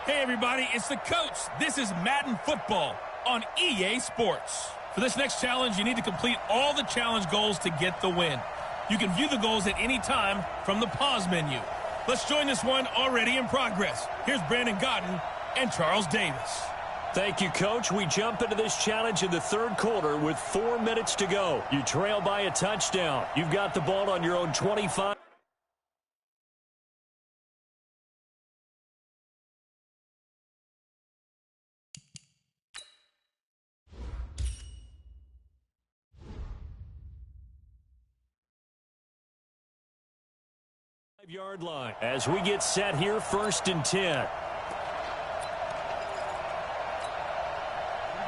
Hey everybody, it's the coach. This is Madden Football on EA Sports. For this next challenge, you need to complete all the challenge goals to get the win. You can view the goals at any time from the pause menu. Let's join this one already in progress. Here's Brandon Godden and Charles Davis. Thank you, Coach. We jump into this challenge in the third quarter with 4 minutes to go. You trail by a touchdown. You've got the ball on your own 25. Yard line as we get set here, 1st and 10.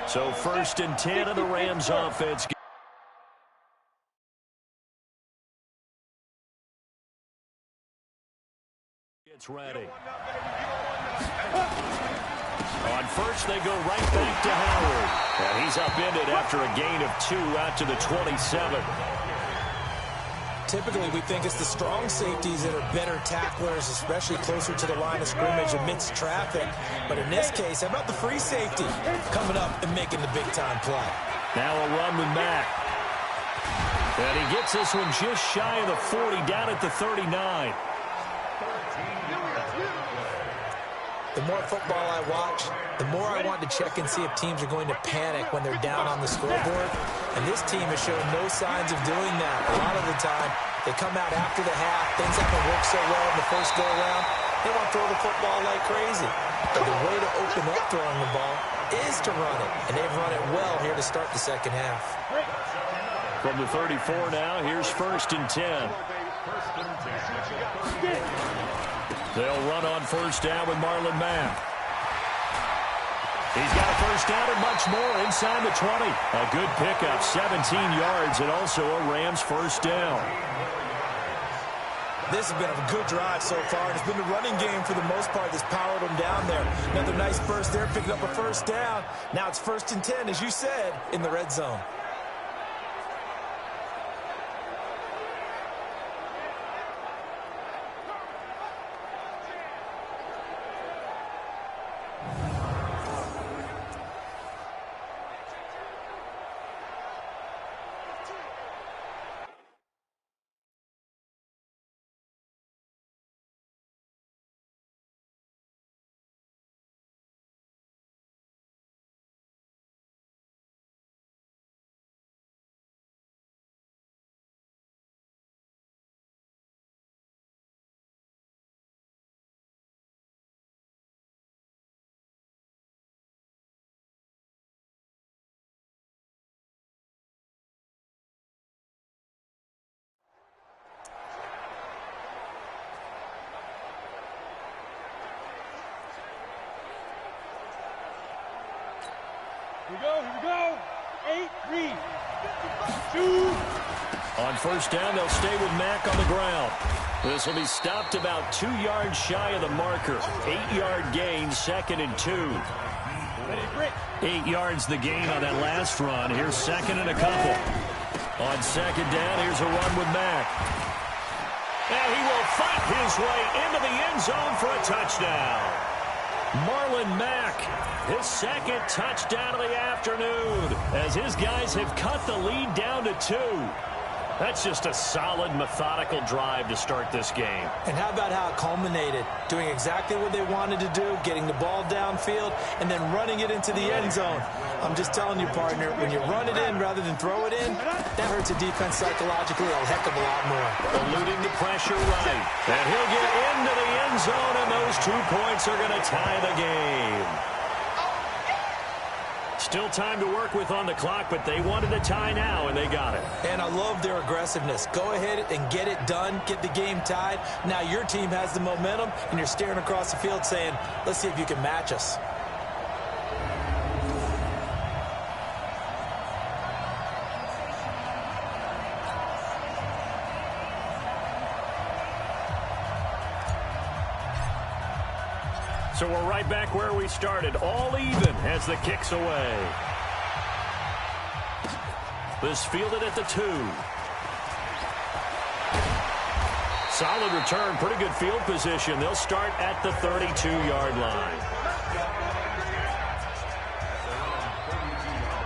So 1st and 10 of the Rams offense. Gets ready. On first, they go right back to Howard. And he's upended after a gain of 2 out to the 27. Typically, we think it's the strong safeties that are better tacklers, especially closer to the line of scrimmage amidst traffic. But in this case, how about the free safety coming up and making the big-time play? Now a run with Mack. And he gets this one just shy of the 40, down at the 39. The more football I watch, the more I want to check and see if teams are going to panic when they're down on the scoreboard. And this team has shown no signs of doing that. A lot of the time, they come out after the half. Things haven't worked so well in the first go-around. They want to throw the football like crazy. But the way to open up throwing the ball is to run it. And they've run it well here to start the second half. From the 34 now, here's 1st and 10. They'll run on 1st down with Marlon Mack. He's got a 1st down and much more inside the 20. A good pickup, 17 yards, and also a Rams 1st down. This has been a good drive so far. It's been the running game for the most part that's powered them down there. Another nice burst there, picking up a 1st down. Now it's 1st and 10, as you said, in the red zone. Here we go. 8-3. 2. On 1st down, they'll stay with Mack on the ground. This will be stopped about 2 yards shy of the marker. 8-yard gain, 2nd and 2. 8 yards the gain on that last run. Here's 2nd and a couple. On 2nd down, here's a run with Mack. And he will fight his way into the end zone for a touchdown. Marlon Mack, his 2nd touchdown of the afternoon, as his guys have cut the lead down to 2. That's just a solid, methodical drive to start this game. And how about how it culminated? Doing exactly what they wanted to do, getting the ball downfield, and then running it into the end zone. I'm just telling you, partner, when you run it in rather than throw it in, that hurts a defense psychologically a heck of a lot more. Eluding the pressure right. And he'll get into the end zone, and those 2 points are going to tie the game. Still time to work with on the clock, but they wanted a tie now, and they got it. And I love their aggressiveness. Go ahead and get it done, get the game tied. Now your team has the momentum, and you're staring across the field saying, let's see if you can match us. So we're right back where we started, all even as the kick's away. This fielded at the 2. Solid return, pretty good field position. They'll start at the 32-yard line.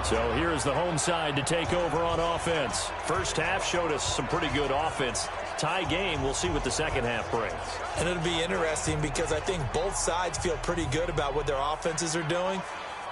So here's the home side to take over on offense. First half showed us some pretty good offense. Tie game, we'll see what the second half brings. And it'll be interesting because I think both sides feel pretty good about what their offenses are doing.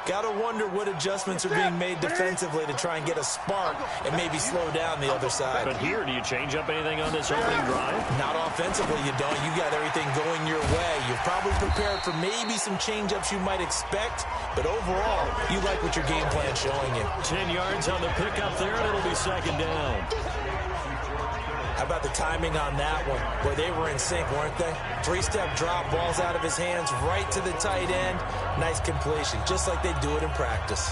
Got to wonder what adjustments are being made defensively to try and get a spark and maybe slow down the other side. But here, do you change up anything on this opening drive? Not offensively, you don't. You got everything going your way. You've probably prepared for maybe some change-ups you might expect, but overall, you like what your game plan's showing you. 10 yards on the pickup there, and it'll be second down. How about the timing on that one, where they were in sync, weren't they? Three-step drop, balls out of his hands, right to the tight end. Nice completion, just like they do it in practice.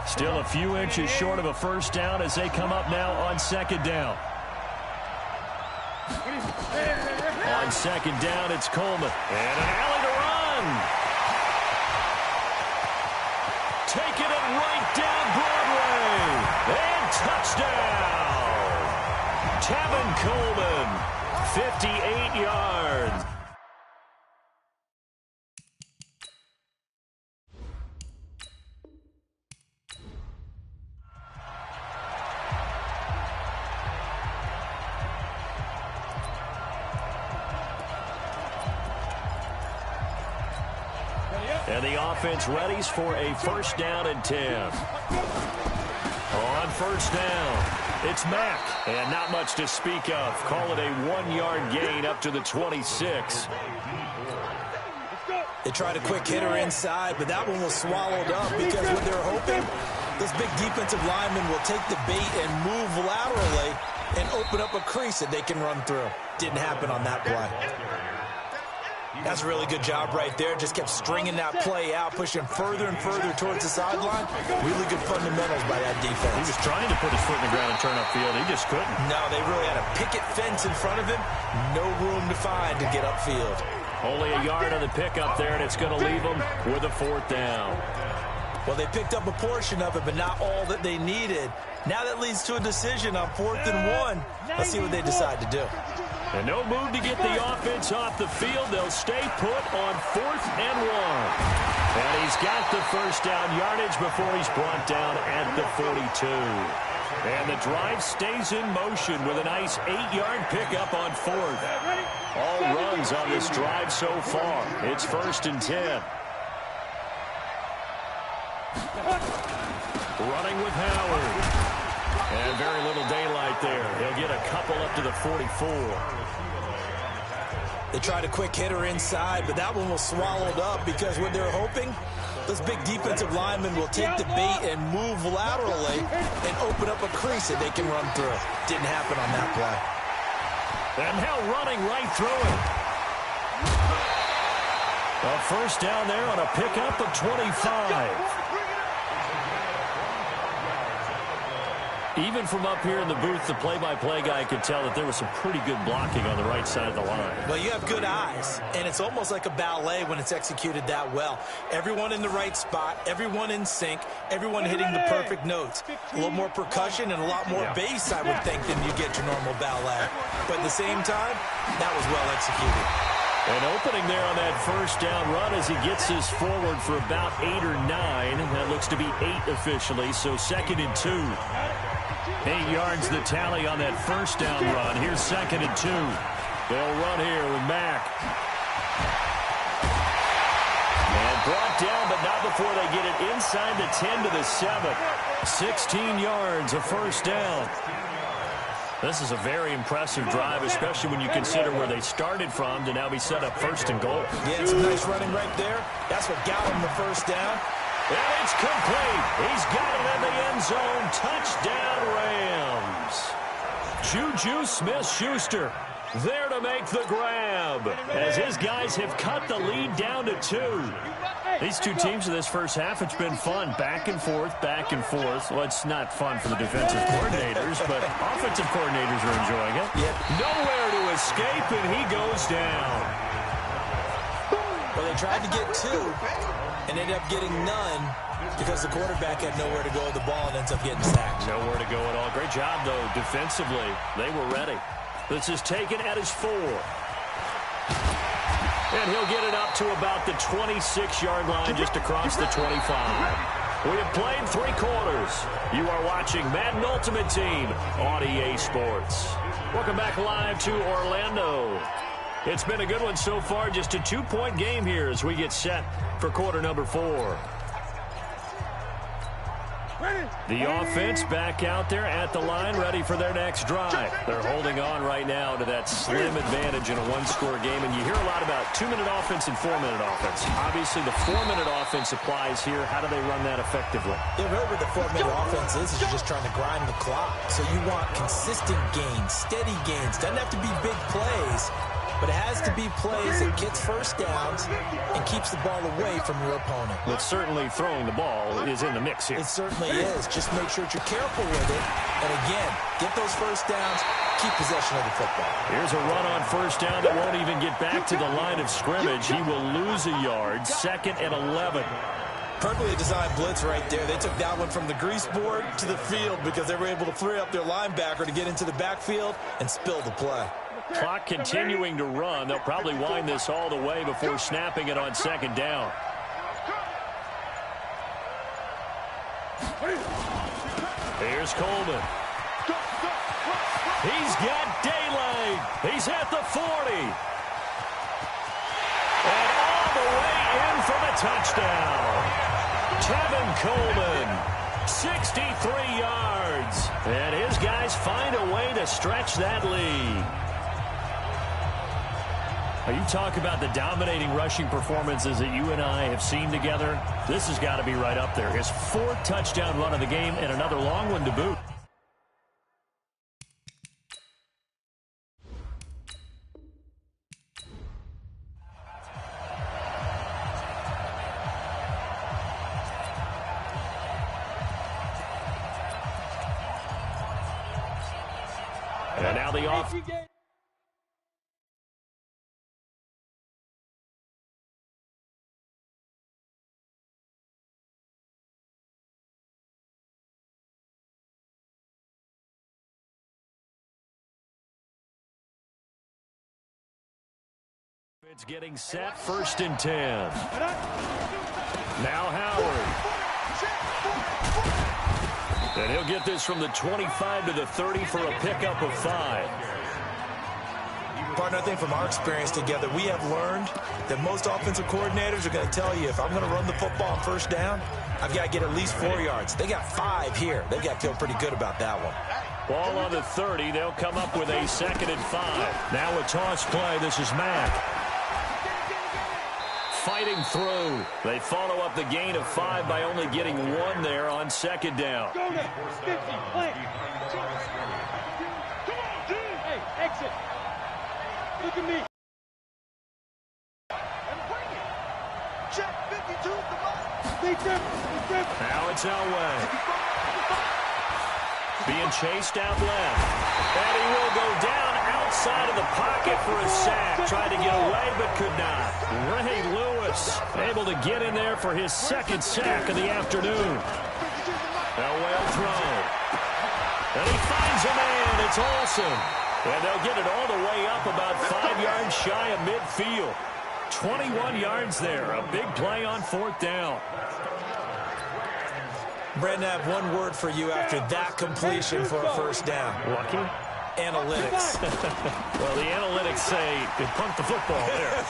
Still a few inches short of a first down as they come up now on second down. On second down, it's Coleman. And an alley to run. Taking it right down Broadway. And touchdown. Tevin Coleman, 58 yards. And the offense readies for a first down and 10. On first down, it's Mack. And not much to speak of. Call it a 1-yard gain up to the 26. They tried a quick hitter inside, but that one was swallowed up because what they're hoping, this big defensive lineman will take the bait and move laterally and open up a crease that they can run through. Didn't happen on that play. That's a really good job right there. Just kept stringing that play out, pushing further and further towards the sideline. Really good fundamentals by that defense. He was trying to put his foot in the ground and turn upfield. He just couldn't. No, they really had a picket fence in front of him. No room to find to get upfield. Only a yard on the pickup there, and it's going to leave them with a fourth down. Well, they picked up a portion of it, but not all that they needed. Now that leads to a decision on 4th and 1. Let's see what they decide to do. And no move to get the offense off the field. They'll stay put on 4th and 1. And he's got the first down yardage before he's brought down at the 42. And the drive stays in motion with a nice 8-yard pickup on 4th. All runs on this drive so far. It's 1st and 10. Running with Howard. And very little daylight there. He'll get a couple up to the 44. They tried a quick hitter inside, but that one was swallowed up because what they're hoping, this big defensive lineman will take the bait and move laterally and open up a crease that they can run through. Didn't happen on that play. And now running right through it. A first down there on a pickup of 25. Even from up here in the booth, the play-by-play guy could tell that there was some pretty good blocking on the right side of the line. Well, you have good eyes, and it's almost like a ballet when it's executed that well. Everyone in the right spot, everyone in sync, everyone hitting the perfect notes. A little more percussion and a lot more bass, I would think, than you get your normal ballet. But at the same time, that was well executed. An opening there on that first down run as he gets this forward for about 8 or 9. That looks to be 8 officially, so 2nd and 2. 8 yards the tally on that first down run. Here's 2nd and 2. They'll run here with Mack. And brought down, but not before they get it inside the 10 to the 7. 16 yards, a first down. This is a very impressive drive, especially when you consider where they started from to now be set up 1st and goal. Yeah, some nice running right there. That's what got him the first down. And it's complete. He's got it in the end zone. Touchdown, Rams. Juju Smith-Schuster there to make the grab as his guys have cut the lead down to 2. These two teams in this first half, it's been fun. Back and forth, back and forth. Well, it's not fun for the defensive coordinators, but offensive coordinators are enjoying it. Yeah. Nowhere to escape, and he goes down. Well, they tried to get 2. and ended up getting none because the quarterback had nowhere to go with the ball and ends up getting sacked. Nowhere to go at all. Great job, though, defensively. They were ready. This is taken at his 4. And he'll get it up to about the 26-yard line, just across the 25. We have played 3 quarters. You are watching Madden Ultimate Team on EA Sports. Welcome back live to Orlando. It's been a good one so far. Just a 2-point game here as we get set for quarter number 4. The offense back out there at the line, ready for their next drive. They're holding on right now to that slim advantage in a 1-score game, and you hear a lot about 2-minute offense and 4-minute offense. Obviously, the 4-minute offense applies here. How do they run that effectively? Yeah, really what the 4-minute offense is you're just trying to grind the clock. So you want consistent gains, steady gains. Doesn't have to be big plays, but it has to be plays that gets first downs and keeps the ball away from your opponent. But certainly throwing the ball is in the mix here. It certainly is. Just make sure that you're careful with it. And again, get those first downs, keep possession of the football. Here's a run on first down that won't even get back to the line of scrimmage. He will lose a yard, 2nd and 11. Perfectly designed blitz right there. They took that one from the grease board to the field because they were able to free up their linebacker to get into the backfield and spill the play. Clock continuing to run. They'll probably wind this all the way before snapping it on 2nd down. Here's Coleman. He's got daylight. He's at the 40. And all the way in for the touchdown. Tevin Coleman, 63 yards. And his guys find a way to stretch that lead. You talk about the dominating rushing performances that you and I have seen together. This has got to be right up there. His 4th touchdown run of the game and another long one to boot. And now the offense. It's getting set, 1st and 10. Now Howard. And he'll get this from the 25 to the 30 for a pickup of 5. Partner, I think from our experience together, we have learned that most offensive coordinators are going to tell you, if I'm going to run the football on first down, I've got to get at least 4 yards. They got 5 here. They've got to feel pretty good about that one. Ball on the 30. They'll come up with a 2nd and 5. Now a toss play. This is Mack. Fighting through. They follow up the gain of 5 by only getting 1 there on 2nd down. Go there. 50. Plant. Hey, exit. Look at me. Check 52. Now it's Elway. Being chased out left. And he will go down outside of the pocket for a sack. Tried to get away but could not. Ray Lewis able to get in there for his 2nd sack of the afternoon. Elway will throw. And he finds a man. It's Olsen. And they'll get it all the way up about 5 yards shy of midfield. 21 yards there. A big play on 4th down. Brandon, I have one word for you after that completion for a first down. Lucky? Analytics. Well, the analytics say they punt the football there.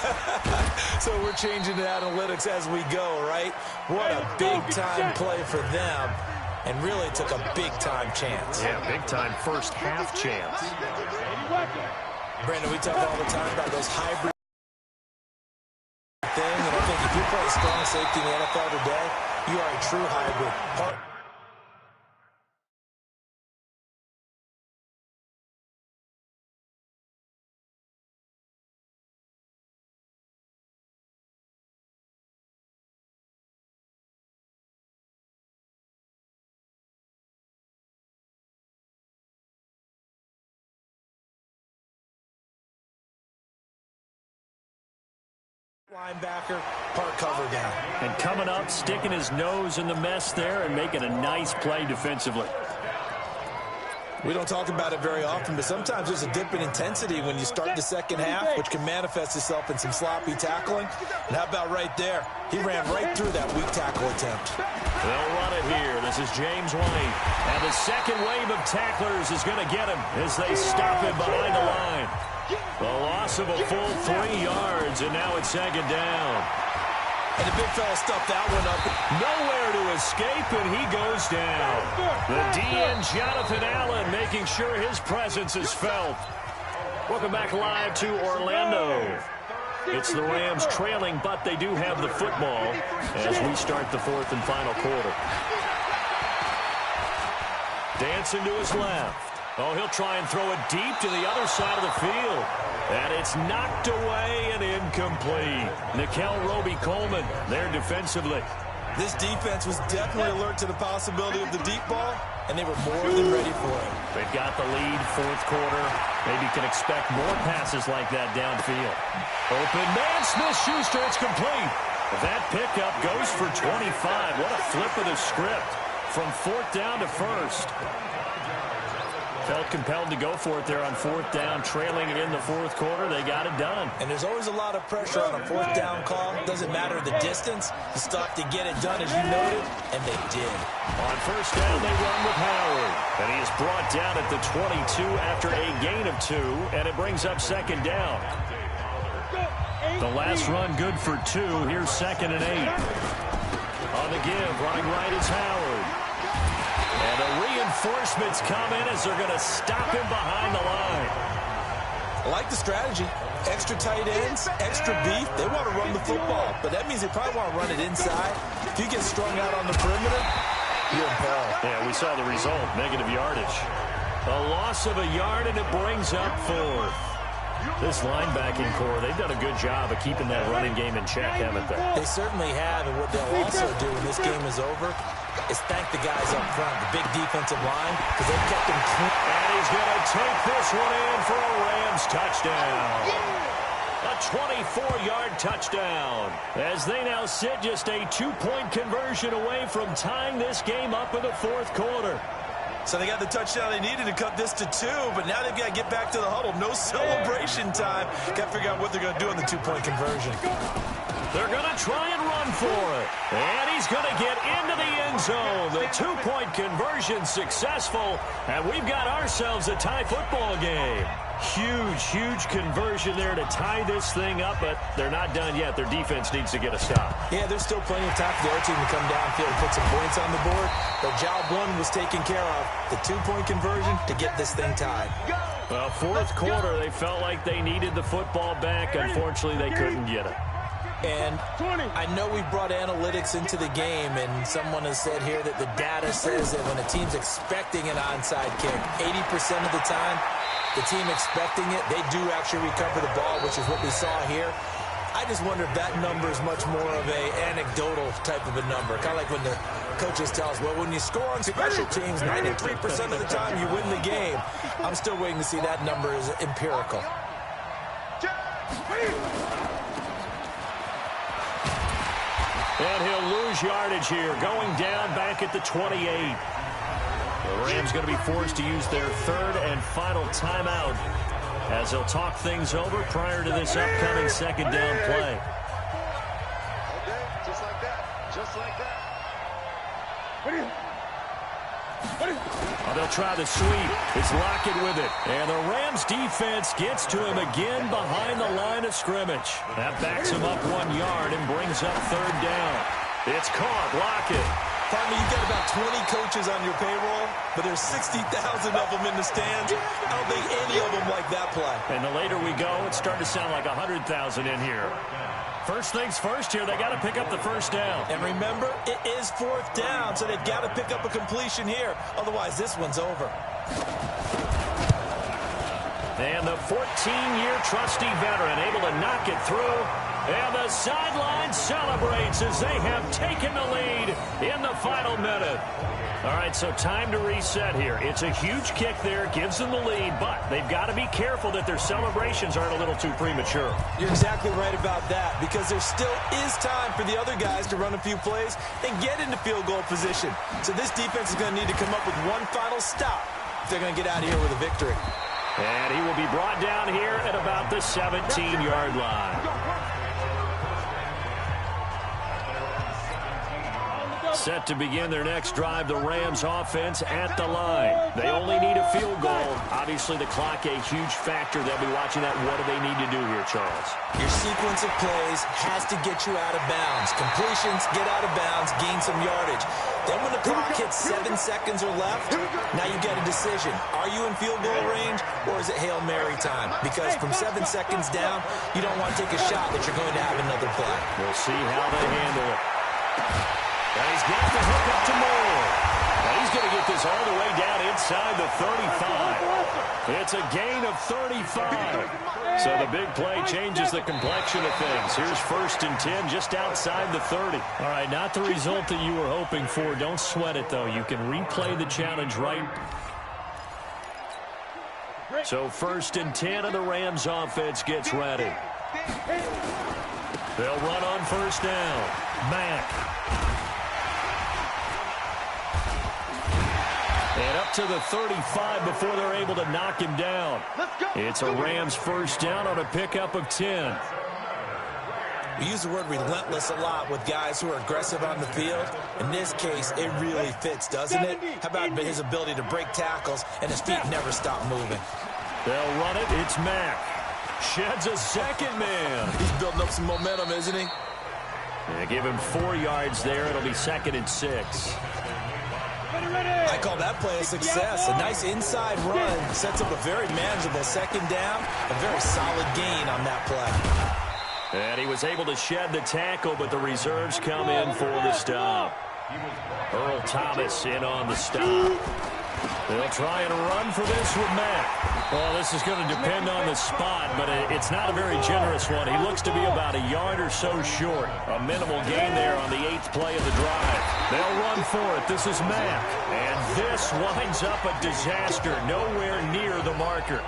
So we're changing to analytics as we go, right? What a big-time play for them. And really took a big-time chance. Yeah, big-time first half chance. Brandon, we talk all the time about those hybrid thing. And I think if you play strong safety in the NFL today, you are a true hybrid. Linebacker, part cover down. And coming up, sticking his nose in the mess there and making a nice play defensively. We don't talk about it very often, but sometimes there's a dip in intensity when you start the second half, which can manifest itself in some sloppy tackling. And how about right there? He ran right through that weak tackle attempt. They'll run it here. This is James White. And the second wave of tacklers is going to get him as they stop him behind the line. The loss of a full 3 yards, and now it's second down. And the big fella stuffed that one up. Nowhere to escape, and he goes down. The DN, Jonathan Allen, making sure his presence is felt. Welcome back live to Orlando. It's the Rams trailing, but they do have the football as we start the fourth and final quarter. Dancing to his left. Oh, he'll try and throw it deep to the other side of the field. And it's knocked away and incomplete. Nickel Roby-Coleman there defensively. This defense was definitely alert to the possibility of the deep ball, and they were more than ready for it. They've got the lead, fourth quarter. Maybe can expect more passes like that downfield. Open man, Smith-Schuster, it's complete. That pickup goes for 25. What a flip of the script from fourth down to first. Felt compelled to go for it there on fourth down, trailing in the fourth quarter. They got it done. And there's always a lot of pressure on a fourth down call. Doesn't matter the distance. You stop to get it done, as you noted, and they did. On first down, they run with Howard. And he is brought down at the 22 after a gain of 2, and it brings up second down. The last run good for 2. Here's second and 8. On the give, running right is Howard. And the reinforcements come in as they're going to stop him behind the line. I like the strategy. Extra tight ends, extra beef. They want to run the football, but that means they probably want to run it inside. If you get strung out on the perimeter, you're in peril. Yeah, we saw the result, negative yardage. A loss of a yard, and it brings up fourth. This linebacking core, they've done a good job of keeping that running game in check, haven't they? They certainly have, and what they'll also do when this game is over is thank the guys up front, the big defensive line, because they've kept them clean. And he's going to take this one in for a Rams touchdown. A 24-yard touchdown. As they now sit just a 2-point conversion away from tying this game up in the fourth quarter. So they got the touchdown they needed to cut this to 2, but now they've got to get back to the huddle. No celebration time. Got to figure out what they're going to do on the 2-point conversion. They're going to try and run for it. And he's going to get into the end zone. The 2-point conversion successful. And we've got ourselves a tie football game. Huge, huge conversion there to tie this thing up, but they're not done yet. Their defense needs to get a stop. Yeah, there's still plenty of time for the other team to come downfield and put some points on the board. But job one was taken care of. The 2-point conversion to get this thing tied. Well, fourth quarter, they felt like they needed the football back. Unfortunately, they couldn't get it. And I know we brought analytics into the game, and someone has said here that the data says that when a team's expecting an onside kick, 80% of the time, the team expecting it, they do actually recover the ball, which is what we saw here. I just wonder if that number is much more of a anecdotal type of a number. Kind of like when the coaches tell us, well, when you score on special teams, 93% of the time you win the game. I'm still waiting to see that number is empirical. And he'll lose yardage here, going down back at the 28. The Rams going to be forced to use their third and final timeout as they'll talk things over prior to this upcoming second down play. Okay, just like that. Just like that. They'll try the sweep. It's Lockett with it. And the Rams defense gets to him again behind the line of scrimmage. That backs him up 1 yard and brings up third down. It's caught. Lockett. Pardon me, you've got about 20 coaches on your payroll, but there's 60,000 of them in the stands. I don't think any of them like that play. And the later we go, it's starting to sound like 100,000 in here. First things first here, they got to pick up the first down. And remember, it is fourth down, so they've got to pick up a completion here. Otherwise, this one's over. And the 14-year trusty veteran able to knock it through. And the sideline celebrates as they have taken the lead in the final minute. All right, so time to reset here. It's a huge kick there, gives them the lead, but they've got to be careful that their celebrations aren't a little too premature. You're exactly right about that, because there still is time for the other guys to run a few plays and get into field goal position. So this defense is going to need to come up with one final stop if they're going to get out of here with a victory. And he will be brought down here at about the 17-yard line. Set to begin their next drive, the Rams offense at the line. They only need a field goal. Obviously, the clock a huge factor. They'll be watching that. What do they need to do here, Charles? Your sequence of plays has to get you out of bounds. Completions, get out of bounds, gain some yardage. Then when the clock hits 7 seconds or left, now you get a decision. Are you in field goal range, or is it Hail Mary time? Because from 7 seconds down, you don't want to take a shot that you're going to have another play. We'll see how they handle it. And he's got the hook up to Moore. And he's going to get this all the way down inside the 35. It's a gain of 35. So the big play changes the complexion of things. Here's 1st and 10 just outside the 30. All right, not the result that you were hoping for. Don't sweat it, though. You can replay the challenge right. So 1st and 10 of the Rams offense gets ready. They'll run on 1st down. Mack. And up to the 35 before they're able to knock him down. It's a Rams 1st down on a pickup of 10. We use the word relentless a lot with guys who are aggressive on the field. In this case, it really fits, doesn't it? How about his ability to break tackles and his feet never stop moving? They'll run it. It's Mack. Sheds a second man. He's building up some momentum, isn't he? Yeah, give him 4 yards there. It'll be 2nd and 6. I call that play a success. A nice inside run sets up a very manageable 2nd down. A very solid gain on that play. And he was able to shed the tackle, but the reserves come in for the stop. Earl Thomas in on the stop. They'll try and run for this with Mack. Well, this is going to depend on the spot, but it's not a very generous one. He looks to be about a yard or so short. A minimal gain there on the 8th play of the drive. They'll run for it. This is Mack. And this winds up a disaster. Nowhere near the marker.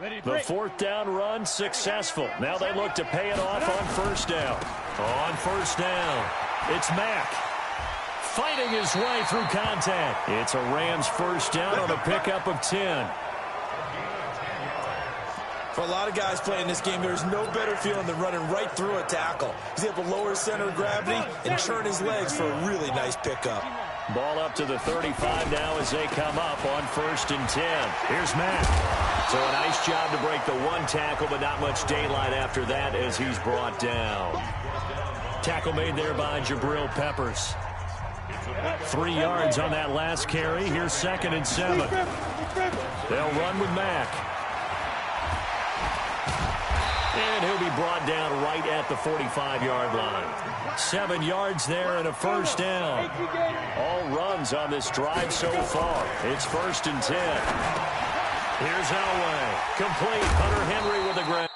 The 4th down run successful. Now they look to pay it off on 1st down. On 1st down, it's Mack. Fighting his way through contact. It's a Rams 1st down on a pickup of 10. For a lot of guys playing this game, there's no better feeling than running right through a tackle. He's able to lower his center of gravity and churn his legs for a really nice pickup. Ball up to the 35 now as they come up on 1st and 10. Here's Matt. So a nice job to break the one tackle, but not much daylight after that as he's brought down. Tackle made there by Jabril Peppers. 3 yards on that last carry. Here's 2nd and 7. They'll run with Mack. And he'll be brought down right at the 45-yard line. 7 yards there and a 1st down. All runs on this drive so far. It's 1st and 10. Here's Elway. Complete. Hunter Henry with a grab.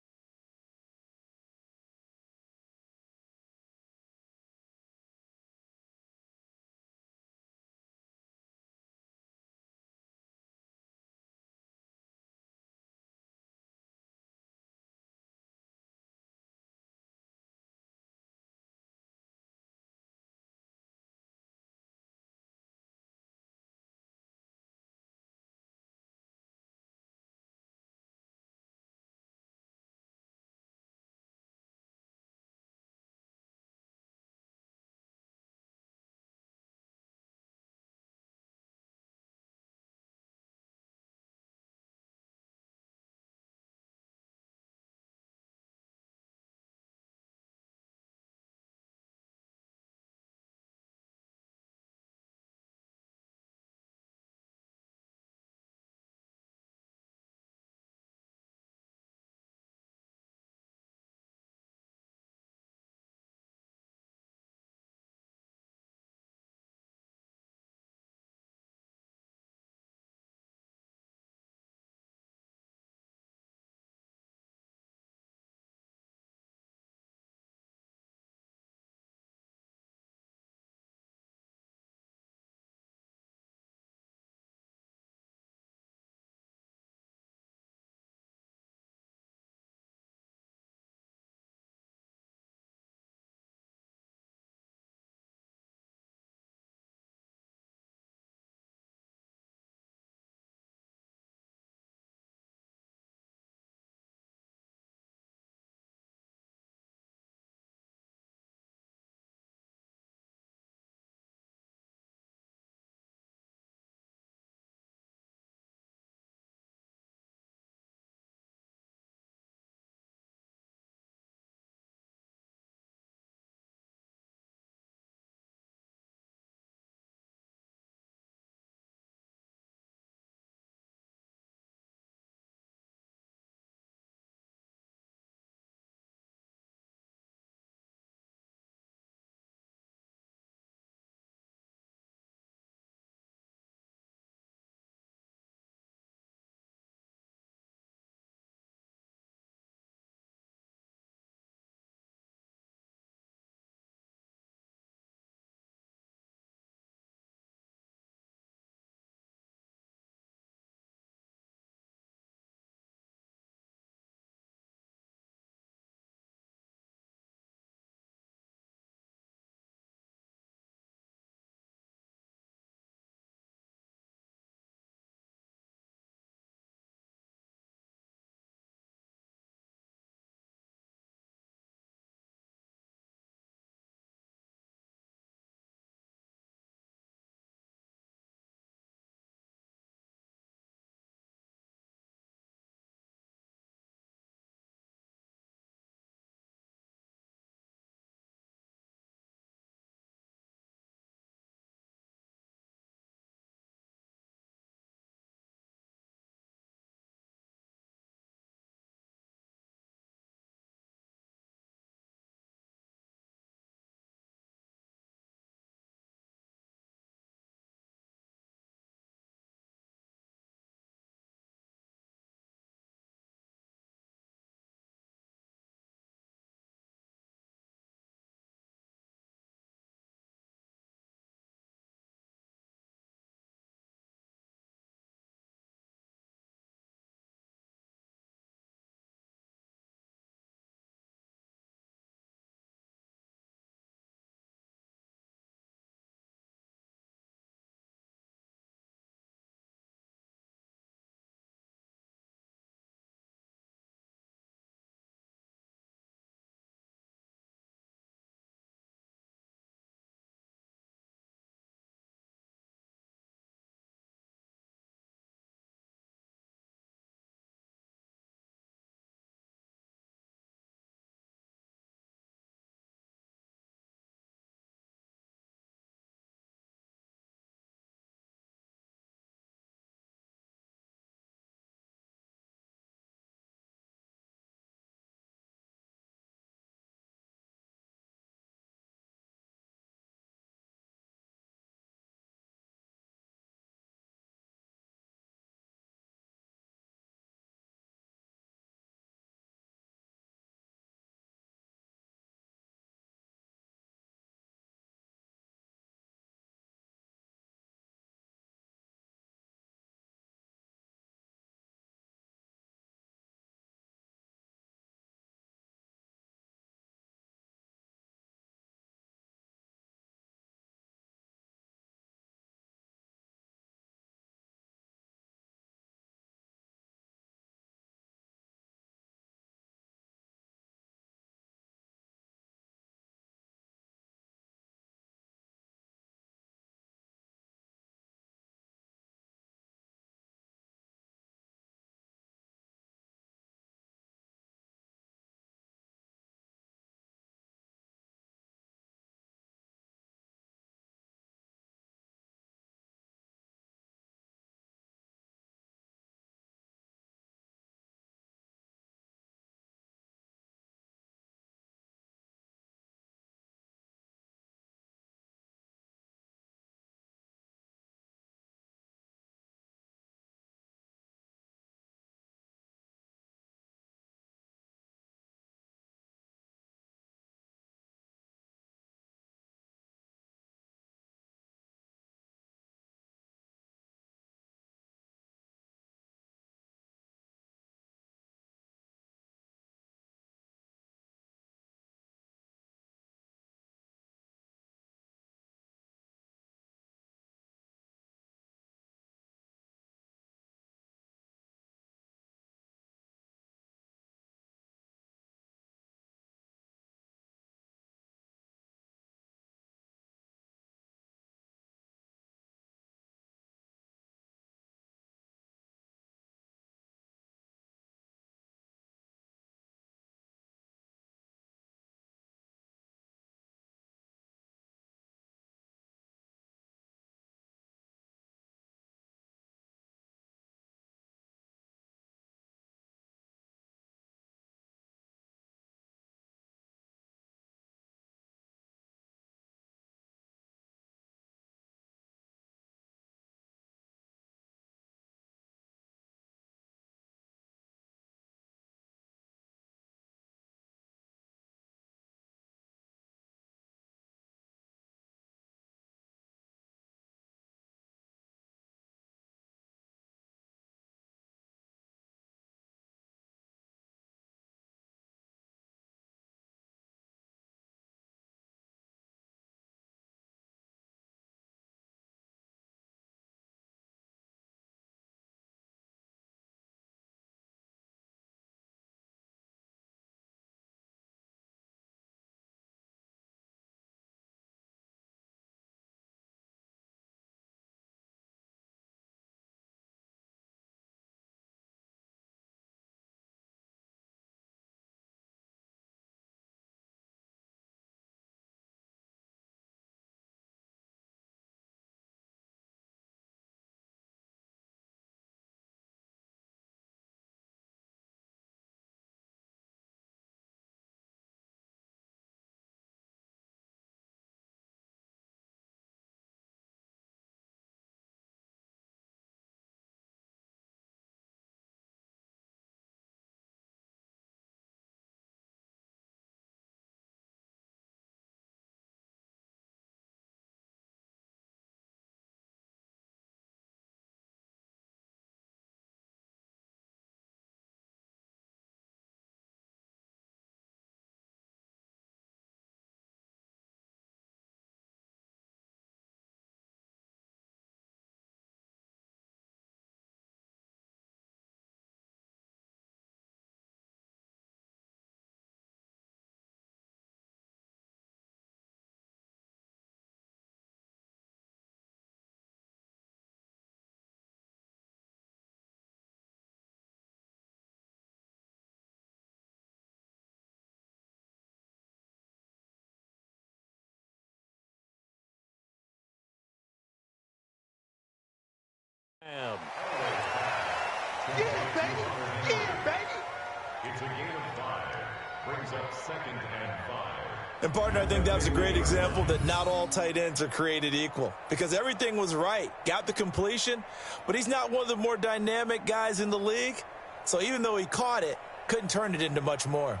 Yeah, baby. Yeah, baby. It's a game of 5. Brings up 2nd and 5. And, partner, I think that was a great example that not all tight ends are created equal because everything was right. Got the completion, but he's not one of the more dynamic guys in the league. So even though he caught it, couldn't turn it into much more.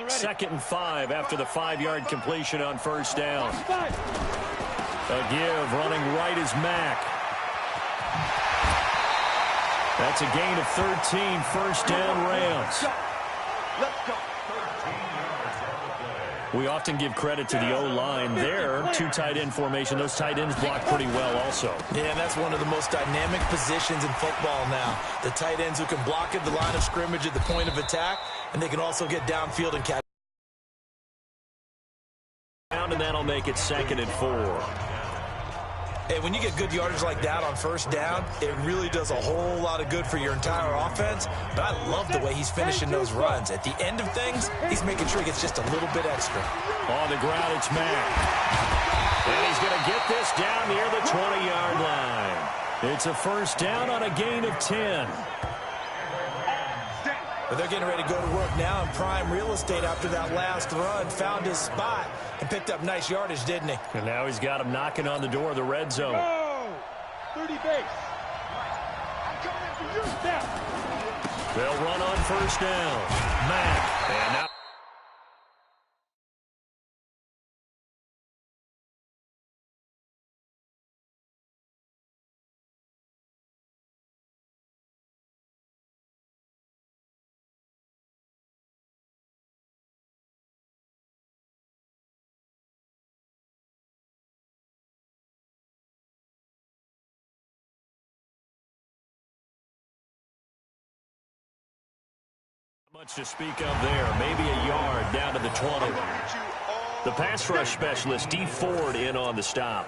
Second and 5 after the 5-yard completion on first down. A give running right is Mack. That's a gain of 13, first down Rams. Let's go. We often give credit to the O-line there. 2 tight end formation. Those tight ends block pretty well also. Yeah, and that's one of the most dynamic positions in football now. The tight ends who can block at the line of scrimmage at the point of attack, and they can also get downfield and catch. And that'll make it 2nd and 4. Hey, when you get good yardage like that on first down, it really does a whole lot of good for your entire offense. But I love the way he's finishing those runs. At the end of things, he's making sure he gets just a little bit extra. On the ground, it's Mack. And he's going to get this down near the 20-yard line. It's a first down on a gain of 10. But they're getting ready to go to work now in prime real estate after that last run. Found his spot and picked up nice yardage, didn't he? And now he's got him knocking on the door of the red zone. Go! 30 base. I'm coming for you. Step. They'll run on first down. Mack. And now much to speak of there. Maybe a yard down to the 20. The pass rush specialist, D. Ford, in on the stop.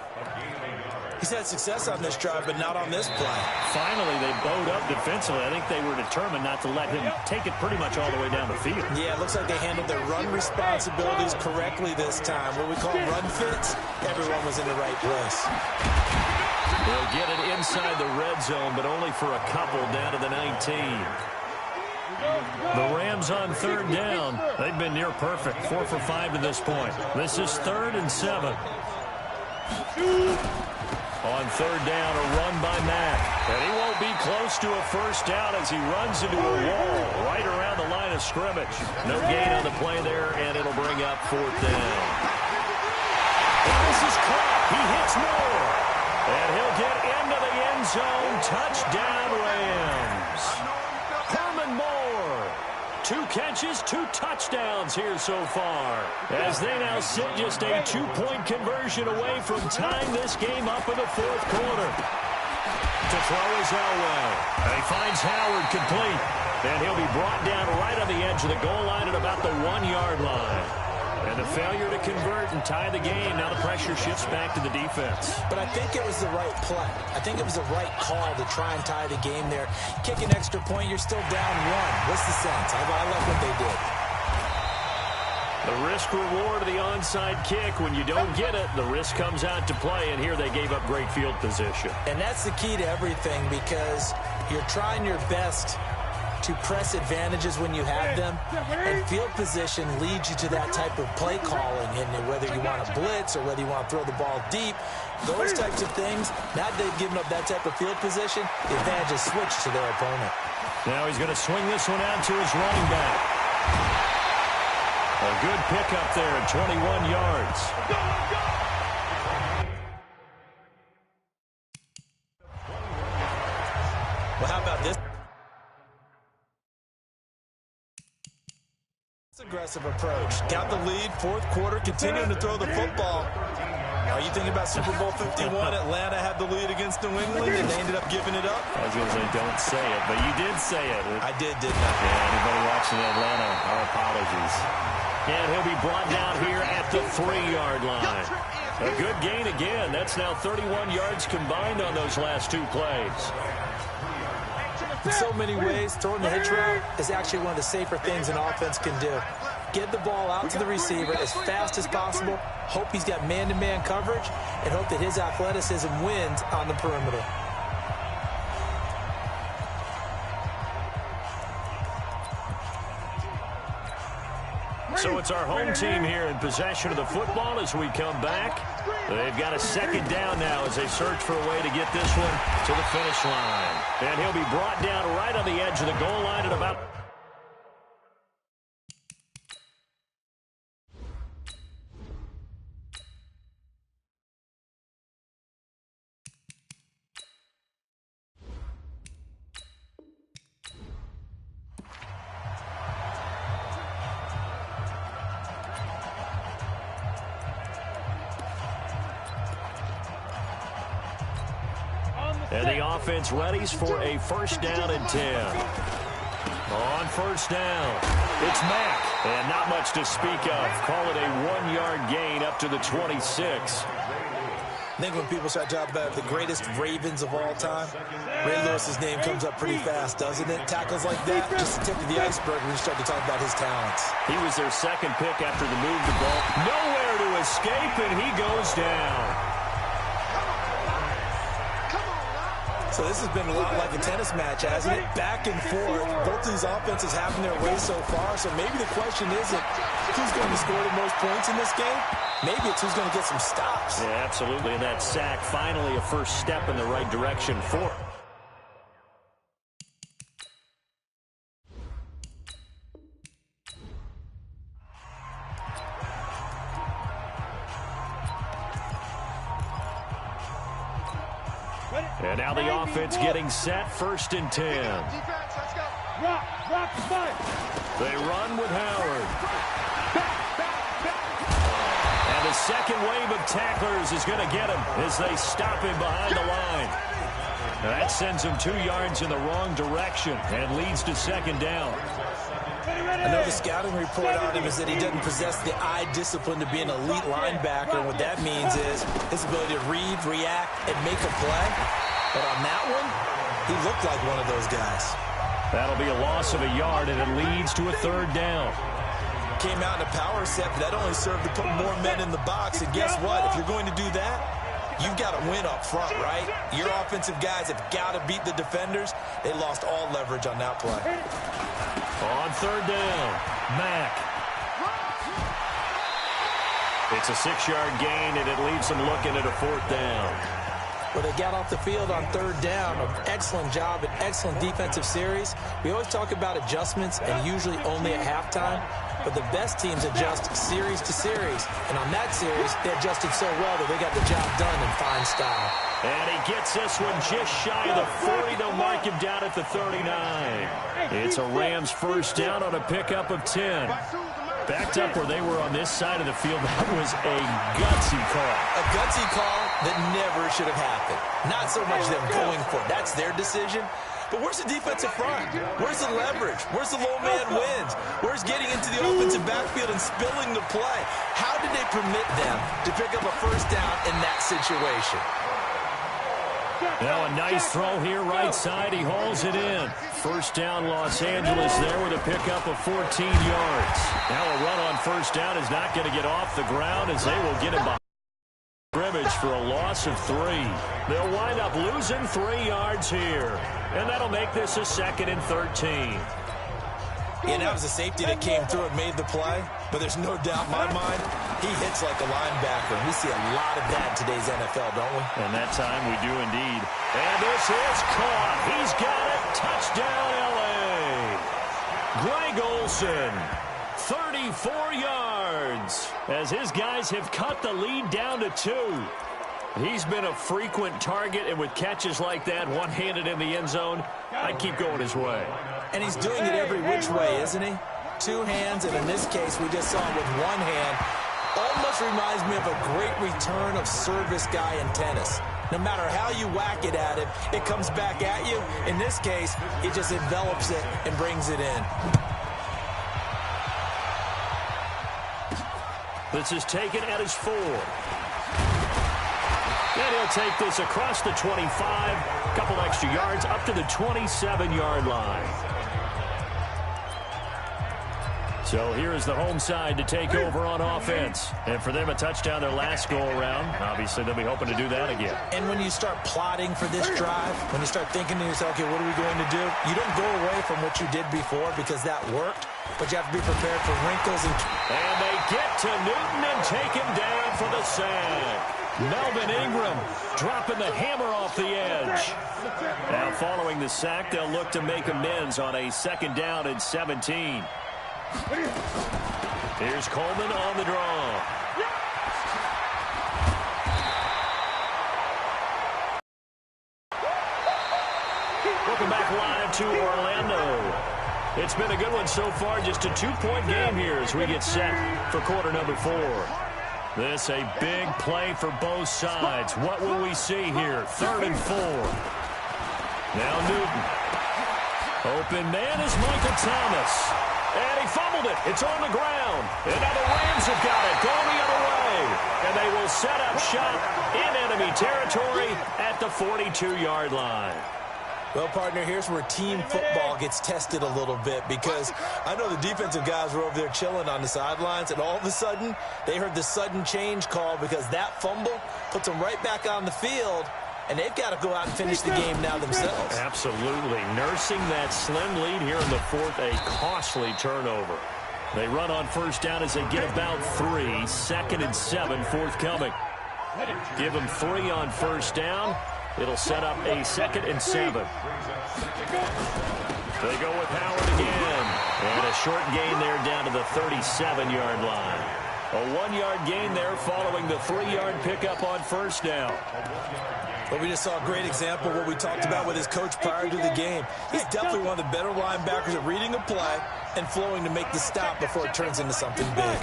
He's had success on this drive, but not on this play. Finally, they bowed up defensively. I think they were determined not to let him take it pretty much all the way down the field. Yeah, it looks like they handled their run responsibilities correctly this time. What we call run fits, everyone was in the right place. They'll get it inside the red zone, but only for a couple down to the 19. The Rams on third down. They've been near perfect. 4 for 5 to this point. This is 3rd and 7. On third down, a run by Mack. And he won't be close to a first down as he runs into a wall right around the line of scrimmage. No gain on the play there, and it'll bring up 4th down. And this is caught. He hits Moore. And he'll get into the end zone. Touchdown, Rams. Herman Moore. 2 catches, 2 touchdowns here so far, as they now sit just a 2-point conversion away from tying this game up in the 4th quarter. To throw is Elway. And he finds Howard complete, and he'll be brought down right on the edge of the goal line at about the 1-yard line. And the failure to convert and tie the game, now the pressure shifts back to the defense. But I think it was the right play. I think it was the right call to try and tie the game there. Kick an extra point, you're still down 1. What's the sense? I like what they did. The risk-reward of the onside kick, when you don't get it, the risk comes out to play, and here they gave up great field position. And that's the key to everything, because you're trying your best to press advantages when you have them, and field position leads you to that type of play calling, and whether you want to blitz or whether you want to throw the ball deep, those types of things, now that they've given up that type of field position, the advantage is switched to their opponent. Now he's going to swing this one out to his running back. A good pickup there at 21 yards. Well, how about this? Aggressive approach. Got the lead, 4th quarter, continuing to throw the football. Are you thinking about Super Bowl 51? Atlanta had the lead against New England, and they ended up giving it up? I was going to say, don't say it, but you did say it. I did, didn't I? Yeah, anybody watching Atlanta, our apologies. And he'll be brought down here at the 3-yard line. A good gain again. That's now 31 yards combined on those last 2 plays. In so many ways, throwing the hitch route is actually one of the safer things an offense can do. Get the ball out to the receiver as fast as possible, hope he's got man-to-man coverage, and hope that his athleticism wins on the perimeter. So it's our home team here in possession of the football as we come back. They've got a second down now as they search for a way to get this one to the finish line. And he'll be brought down right on the edge of the goal line at about... And the offense readies for a first down and 10. On first down, it's Mack. And not much to speak of. Call it a 1-yard gain up to the 26. I think when people start talking about the greatest Ravens of all time, Ray Lewis's name comes up pretty fast, doesn't it? Tackles like that, just the tip of the iceberg when you start to talk about his talents. He was their second pick after the move to ball. Nowhere to escape, and he goes down. So this has been a lot like a tennis match, hasn't it? Back and forth. Both of these offenses having their way so far. So maybe the question isn't who's going to score the most points in this game. Maybe it's who's going to get some stops. Yeah, absolutely. And that sack, finally a first step in the right direction for him. And now the offense getting set, first and 10. They run with Howard. And the second wave of tacklers is going to get him as they stop him behind the line. That sends him 2 yards in the wrong direction and leads to second down. I know the scouting report on him is that he doesn't possess the eye discipline to be an elite linebacker. And what that means is his ability to read, react, and make a play. But on that one, he looked like one of those guys. That'll be a loss of a yard, and it leads to a third down. Came out in a power set, but that only served to put more men in the box. And guess what? If you're going to do that, you've got to win up front, right? Your offensive guys have got to beat the defenders. They lost all leverage on that play. On third down, Mack. It's a 6-yard gain, and it leaves them looking at a fourth down. Well, they got off the field on third down. An excellent job, an excellent defensive series. We always talk about adjustments, and usually only at halftime. But the best teams adjust series to series. And on that series, they adjusted so well that they got the job done in fine style. And he gets this one just shy of the 40. They'll mark him down at the 39. It's a Rams first down on a pickup of 10. Backed up where they were on this side of the field. That was a gutsy call. A gutsy call that never should have happened. Not so much them going for it. That's their decision. But where's the defensive front? Where's the leverage? Where's the low man wins? Where's getting into the offensive backfield and spilling the play? How did they permit them to pick up a first down in that situation? Now a nice throw here right side. He hauls it in. First down Los Angeles there with a pickup of 14 yards. Now a run on first down is not going to get off the ground as they will get him behind scrimmage for a loss of 3. They'll wind up losing 3 yards here. And that'll make this a 2nd and 13. And that was a safety that came through and made the play. But there's no doubt in my mind, he hits like a linebacker. And we see a lot of that in today's NFL, don't we? And that time we do indeed. And this is caught. He's got it. Touchdown, L.A. Greg Olsen, 34 yards. As his guys have cut the lead down to 2. He's been a frequent target, and with catches like that, one-handed in the end zone, I keep going his way. And he's doing it every which way, isn't he? 2 hands, and in this case, we just saw him with 1 hand. Almost reminds me of a great return of service guy in tennis. No matter how you whack it at him, it comes back at you. In this case, it just envelops it and brings it in. This is taken at his 4. And he'll take this across the 25. couple extra yards up to the 27-yard line. So here is the home side to take over on offense. And for them, a touchdown their last go-around. Obviously, they'll be hoping to do that again. And when you start plotting for this drive, when you start thinking to yourself, okay, what are we going to do? You don't go away from what you did before because that worked, but you have to be prepared for wrinkles. And they get to Newton and take him down for the sack. Melvin Ingram dropping the hammer off the edge. Now following the sack, they'll look to make amends on a 2nd down and 17. Here's Coleman on the draw. Welcome back live to Orlando. It's been a good one so far. Just a 2-point game here as we get set for quarter number 4. This a big play for both sides. What will we see here? 3rd and 4. Now Newton. Open man is Michael Thomas. And he fumbled it. It's on the ground. And now the Rams have got it. Going the other way. And they will set up shop in enemy territory at the 42-yard line. Well, partner, here's where team football gets tested a little bit because I know the defensive guys were over there chilling on the sidelines, and all of a sudden they heard the sudden change call because that fumble puts them right back on the field, and they've got to go out and finish the game now themselves. Absolutely. Nursing that slim lead here in the 4th, a costly turnover. They run on 1st down as they get about 3. 2nd and 7 forthcoming. Give them 3 on 1st down. It'll set up a 2nd and 7. They go with Howard again. And a short gain there down to the 37-yard line. A 1-yard gain there following the 3-yard pickup on 1st down. But we just saw a great example of what we talked about with his coach prior to the game. He's definitely one of the better linebackers at reading a play and flowing to make the stop before it turns into something big.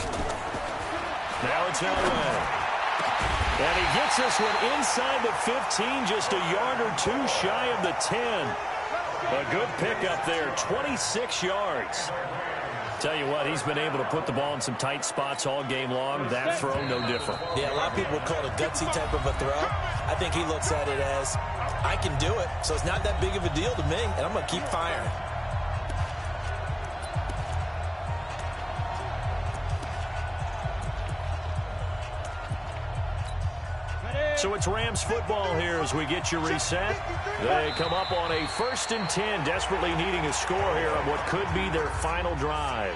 Now it's Elway. And he gets this one inside the 15, just a yard or 2 shy of the 10. A good pickup there, 26 yards. Tell you what, he's been able to put the ball in some tight spots all game long. That throw, no different. Yeah, a lot of people would call it a gutsy type of a throw. I think he looks at it as, I can do it, so it's not that big of a deal to me, and I'm going to keep firing. So it's Rams football here as we get you reset. They come up on a 1st and 10, desperately needing a score here on what could be their final drive.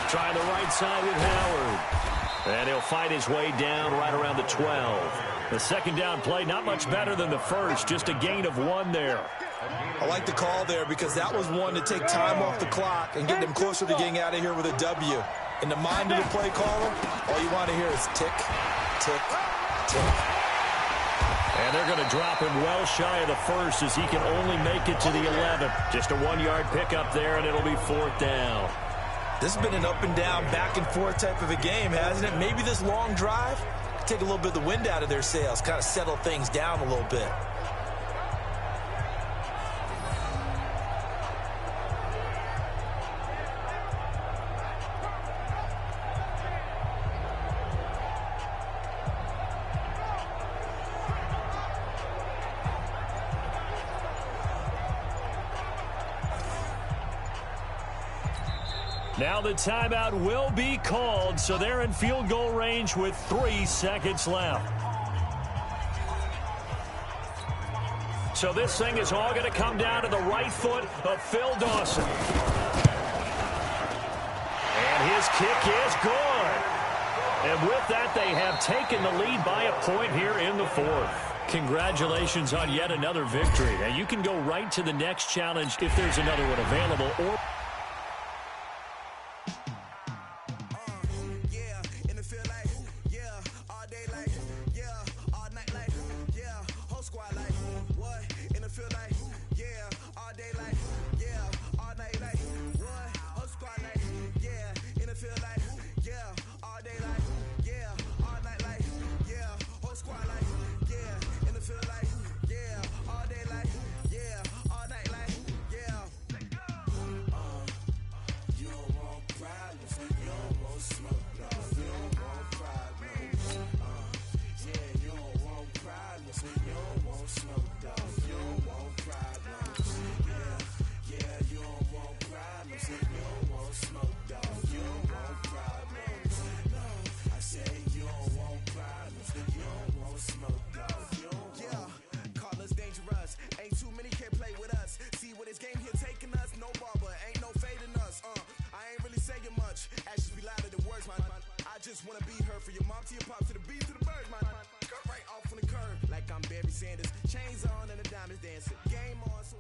Trying the right side with Howard. And he'll fight his way down right around the 12. The 2nd down play, not much better than the 1st, just a gain of 1 there. I like the call there because that was one to take time off the clock and get them closer to getting out of here with a W. In the mind of the play caller, all you want to hear is tick, tick, tick. And they're going to drop him well shy of the 1st as he can only make it to the 11. Just a 1-yard pickup there, and it'll be 4th down. This has been an up and down, back and forth type of a game, hasn't it? Maybe this long drive take a little bit of the wind out of their sails, kind of settle things down a little bit. Now the timeout will be called, so they're in field goal range with 3 seconds left. So this thing is all going to come down to the right foot of Phil Dawson. And his kick is good. And with that, they have taken the lead by a point here in the 4th. Congratulations on yet another victory. Now you can go right to the next challenge if there's another one available, or just wanna be her, for your mom to your pop to the beat to the bird, my go right off on the curb like I'm Barry Sanders. Chains on and the diamonds dancing. Game on, so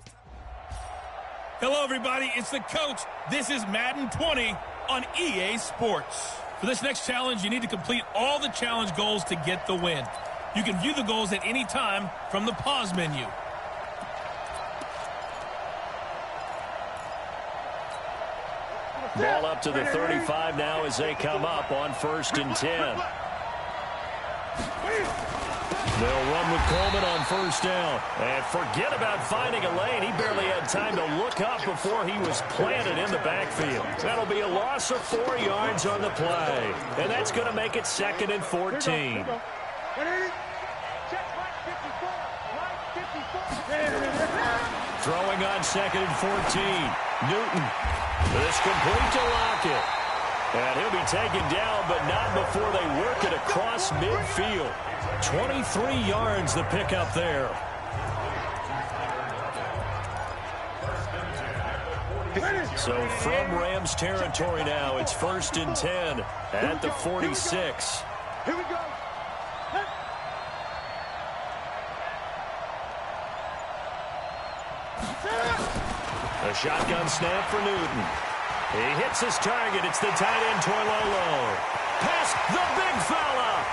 Hello, everybody. It's the coach. This is Madden 20 on EA Sports. For this next challenge, you need to complete all the challenge goals to get the win. You can view the goals at any time from the pause menu. Ball up to the 35 now as they come up on 1st and 10. They'll run with Coleman on 1st down. And forget about finding a lane. He barely had time to look up before he was planted in the backfield. That'll be a loss of 4 yards on the play. And that's going to make it 2nd and 14. Throwing on 2nd and 14. Newton. This complete to Lockett. And he'll be taken down, but not before they work it across midfield. 23 yards the pickup there. So from Rams territory now, it's 1st and 10 at the 46. Here we go. A shotgun snap for Newton. He hits his target. It's the tight end, Toilolo. Past the big fella.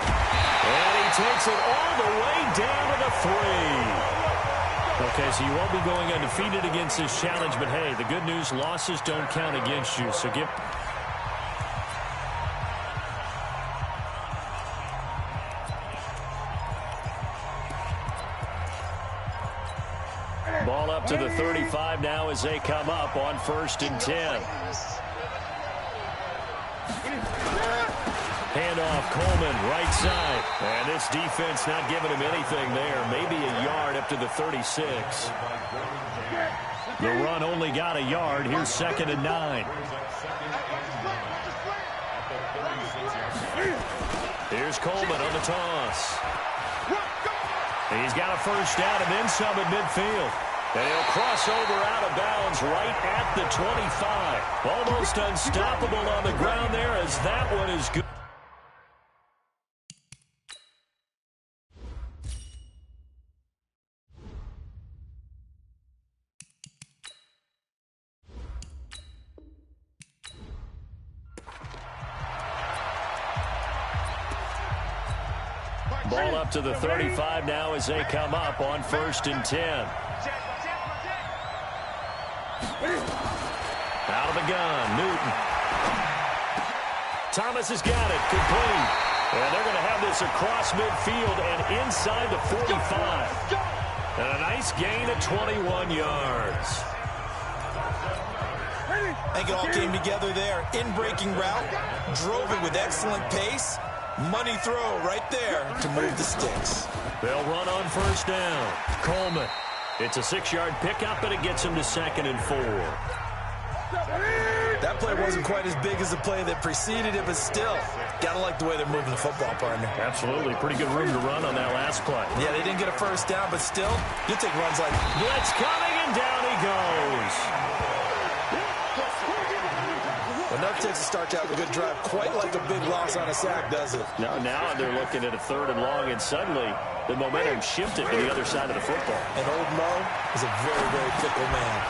And he takes it all the way down to the 3. Okay, so you won't be going undefeated against this challenge, but hey, the good news, losses don't count against you. So give... Ball up to the 35 now as they come up on 1st and 10. Handoff, Coleman, right side. And this defense not giving him anything there. Maybe a yard up to the 36. The run only got a yard. Here's 2nd and 9. Here's Coleman on the toss. He's got a 1st down and then some at midfield. And he'll cross over out of bounds right at the 25. Almost unstoppable on the ground there as that one is good. Ball up to the 35 now as they come up on 1st and 10. Out of the gun, Newton. Thomas has got it, complete. And they're going to have this across midfield and inside the 45. And a nice gain of 21 yards. I think it all came together there. In-breaking route, drove it with excellent pace. Money throw right there to move the sticks. They'll run on 1st down. Coleman. It's a 6-yard pickup, and it gets him to 2nd and 4. That play wasn't quite as big as the play that preceded it, but still, got to like the way they're moving the football, partner. Absolutely. Pretty good room to run on that last play. Yeah, they didn't get a 1st down, but still, you take runs like... Blitz coming, and down he goes. Enough takes to start to have a good drive, quite like a big loss on a sack, does it? Now they're looking at a 3rd and long, and suddenly the momentum shifted to the other side of the football. And old Mo is a very, very fickle man.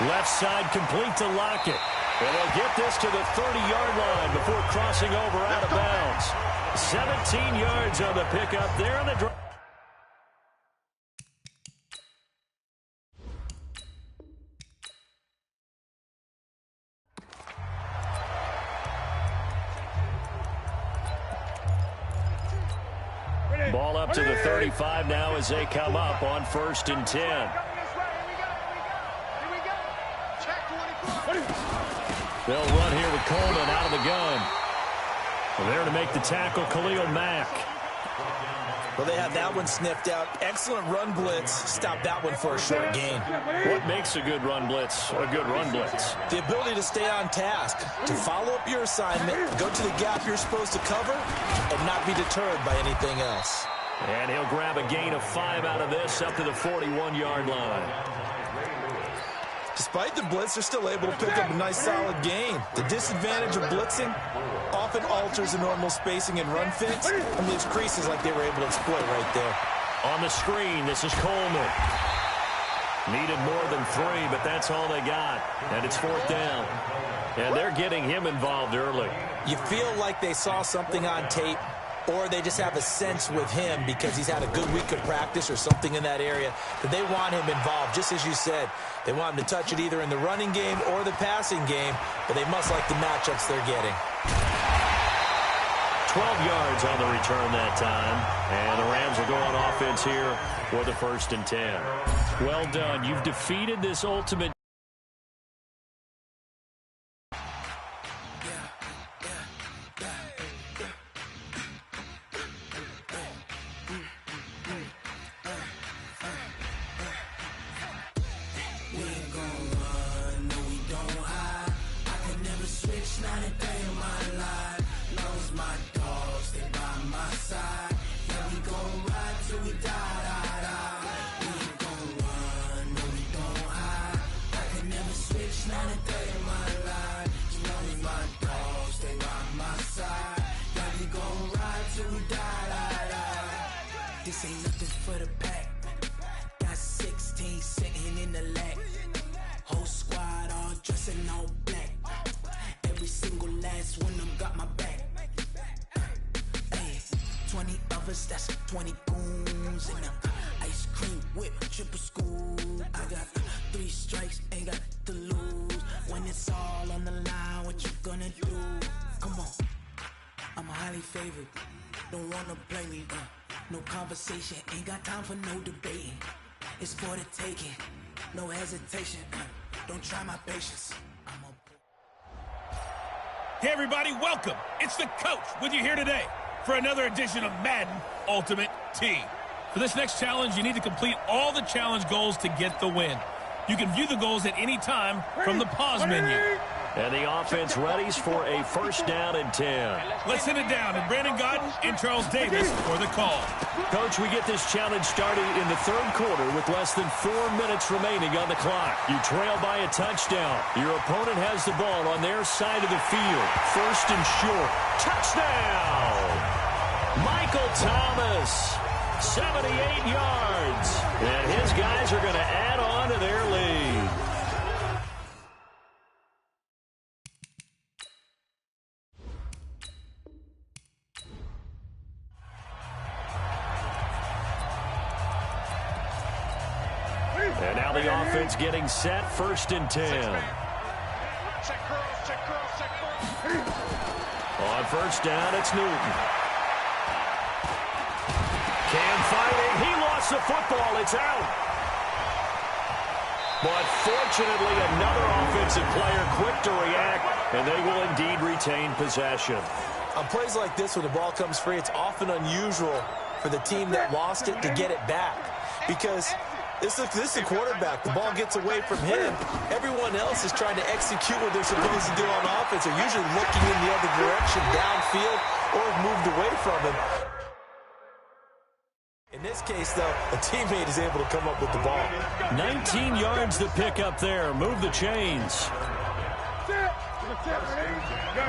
Left side complete to Lockett. And they'll get this to the 30-yard line before crossing over out of bounds. 17 yards on the pickup there on the drive. Ball up to the 35 now as they come up on 1st and 10. They'll run here with Coleman out of the gun. There to make the tackle, Khalil Mack. Well, they have that one sniffed out. Excellent run blitz. Stop that one for a short gain. What makes a good run blitz a good run blitz? The ability to stay on task, to follow up your assignment, go to the gap you're supposed to cover, and not be deterred by anything else. And he'll grab a gain of 5 out of this up to the 41-yard line. Despite the blitz, they're still able to pick up a nice, solid gain. The disadvantage of blitzing often alters the normal spacing and run fits and leaves creases like they were able to exploit right there. On the screen, this is Coleman. Needed more than 3, but that's all they got. And it's 4th down. And they're getting him involved early. You feel like they saw something on tape, or they just have a sense with him because he's had a good week of practice or something in that area that they want him involved. Just as you said, they want him to touch it either in the running game or the passing game, but they must like the matchups they're getting. 12 yards on the return that time, and the Rams will go on offense here for the 1st and 10. Well done. You've defeated this ultimate. This ain't nothing for the pack. Got 16 sitting in the lag. Whole squad all dressed in all black. Every single last one of them got my back. Hey, 20 of us, that's 20 goons. And ice cream whip, triple school. I got 3 strikes, ain't got to lose. When it's all on the line, what you gonna do? Come on, I'm highly favored. Don't wanna play me, no conversation, ain't got time for no debating. It's for the taking, no hesitation. Don't try my patience. Hey, everybody, welcome. It's the coach with you here today for another edition of Madden Ultimate Team. For this next challenge, you need to complete all the challenge goals to get the win. You can view the goals at any time from the pause menu. And the offense readies for a 1st down and 10. Let's send it down to Brandon Godden and Charles Davis for the call. Coach, we get this challenge started in the 3rd quarter with less than 4 minutes remaining on the clock. You trail by a touchdown. Your opponent has the ball on their side of the field. 1st and short. Touchdown! Michael Thomas, 78 yards. And his guys are going to add on to their lead. And now the offense getting set, 1st and 10. On 1st down, it's Newton. Can find it. He lost the football. It's out. But fortunately, another offensive player quick to react, and they will indeed retain possession. On plays like this, when the ball comes free, it's often unusual for the team that lost it to get it back. Because this is the quarterback. The ball gets away from him. Everyone else is trying to execute what they're supposed to do on offense. They're usually looking in the other direction, downfield, or have moved away from him. In this case, though, a teammate is able to come up with the ball. 19 yards to pick up there. Move the chains.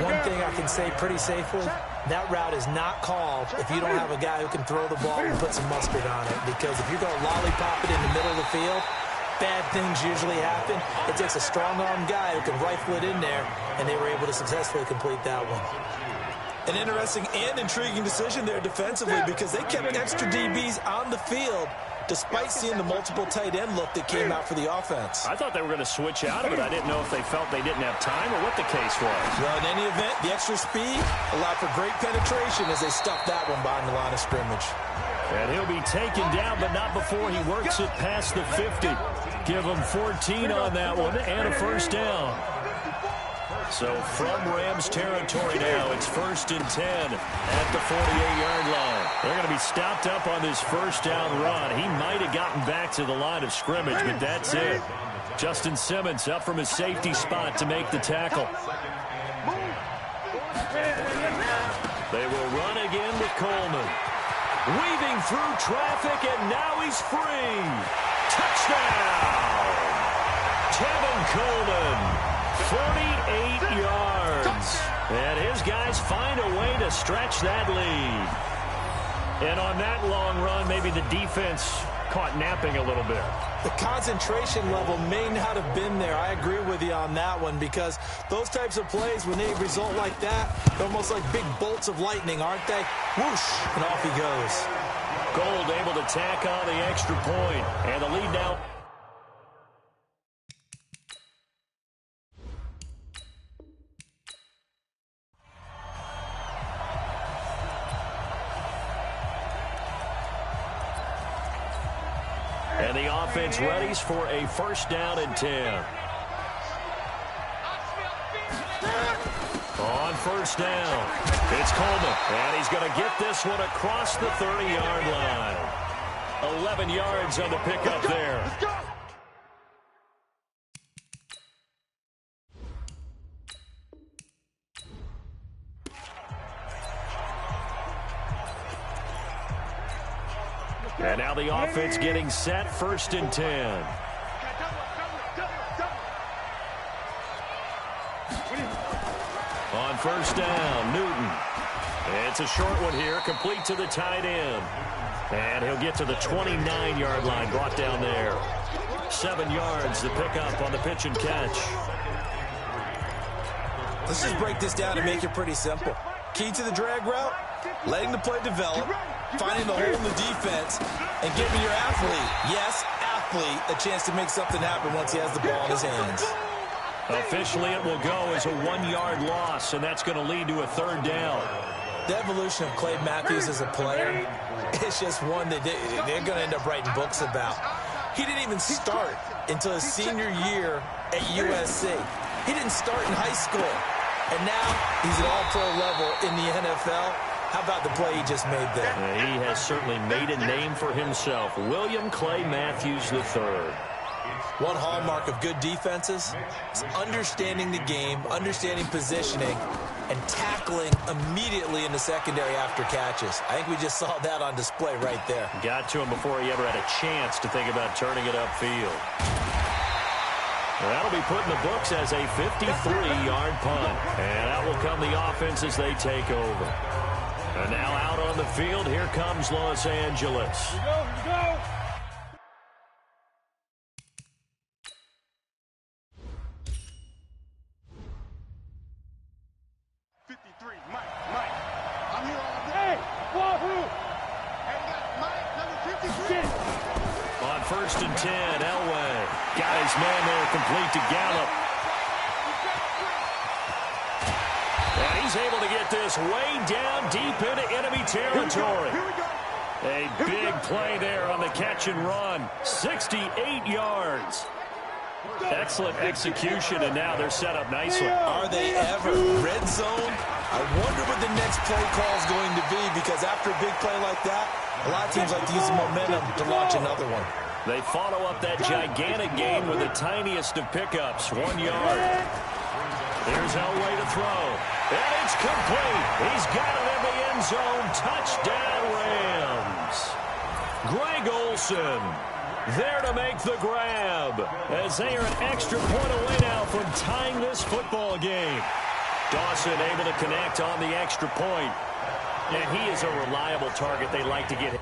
One thing I can say pretty safely, that route is not called if you don't have a guy who can throw the ball and put some mustard on it. Because if you're going to lollipop it in the middle of the field, bad things usually happen. It takes a strong-arm guy who can rifle it in there, and they were able to successfully complete that one. An interesting and intriguing decision there defensively because they kept extra DBs on the field despite seeing the multiple tight end look that came out for the offense. I thought they were going to switch out of it. I didn't know if they felt they didn't have time or what the case was. Well, in any event, the extra speed allowed for great penetration as they stuffed that one behind the line of scrimmage. And he'll be taken down, but not before he works it past the 50. Give him 14 on that one and a 1st down. So from Rams territory now, it's 1st and 10 at the 48-yard line. They're going to be stopped up on this 1st down run. He might have gotten back to the line of scrimmage, but that's it. Justin Simmons up from his safety spot to make the tackle. They will run again with Coleman. Weaving through traffic, and now he's free. Touchdown! Tevin Coleman, 48 yards. And his guys find a way to stretch that lead. And on that long run, maybe the defense caught napping a little bit. The concentration level may not have been there. I agree with you on that one, because those types of plays, when they result like that, they're almost like big bolts of lightning, aren't they? Whoosh, and off he goes. Gold able to tack on the extra point, and the lead now. And the offense readies for a first down and 10. On first down, it's Coleman, and he's going to get this one across the 30-yard line. 11 yards on the pickup there. And now the offense getting set, first and 10. On first down, Newton. It's a short one here, complete to the tight end. And he'll get to the 29-yard line, brought down there. 7 yards, the pickup on the pitch and catch. Let's just break this down and make it pretty simple. Key to the drag route, letting the play develop, finding the hole in the defense, and giving your athlete, yes, athlete, a chance to make something happen once he has the ball in his hands. Officially, it will go as a 1-yard loss, and that's going to lead to a third down. The evolution of Clay Matthews as a player, it's just one that they're going to end up writing books about. He didn't even start until his senior year at USC. He didn't start in high school, and now he's at all-pro level in the NFL. How about the play he just made there? He has certainly made a name for himself. William Clay Matthews III. One hallmark of good defenses is understanding the game, understanding positioning, and tackling immediately in the secondary after catches. I think we just saw that on display right there. Got to him before he ever had a chance to think about turning it upfield. That'll be put in the books as a 53-yard punt. And that will come the offense as they take over. And now out on the field, here comes Los Angeles. Here we go. 53, Mike. I'm here all day. Wahoo! And got Mike, number 53. On first and 10, Elway. Got his man there, complete to Gallup. And he's able to get this way down deep into enemy territory. Here we go. A big play there on the catch and run. 68 yards. Excellent execution, and now they're set up nicely. Are they ever? Red zone? I wonder what the next play call is going to be, because after a big play like that, a lot of teams like to use the momentum to launch another one. They follow up that gigantic gain with the tiniest of pickups, 1 yard. Here's Elway to throw. And it's complete. He's got it in the end zone. Touchdown, Rams. Greg Olsen there to make the grab, as they are an extra point away now from tying this football game. Dawson able to connect on the extra point. And he is a reliable target they like to get.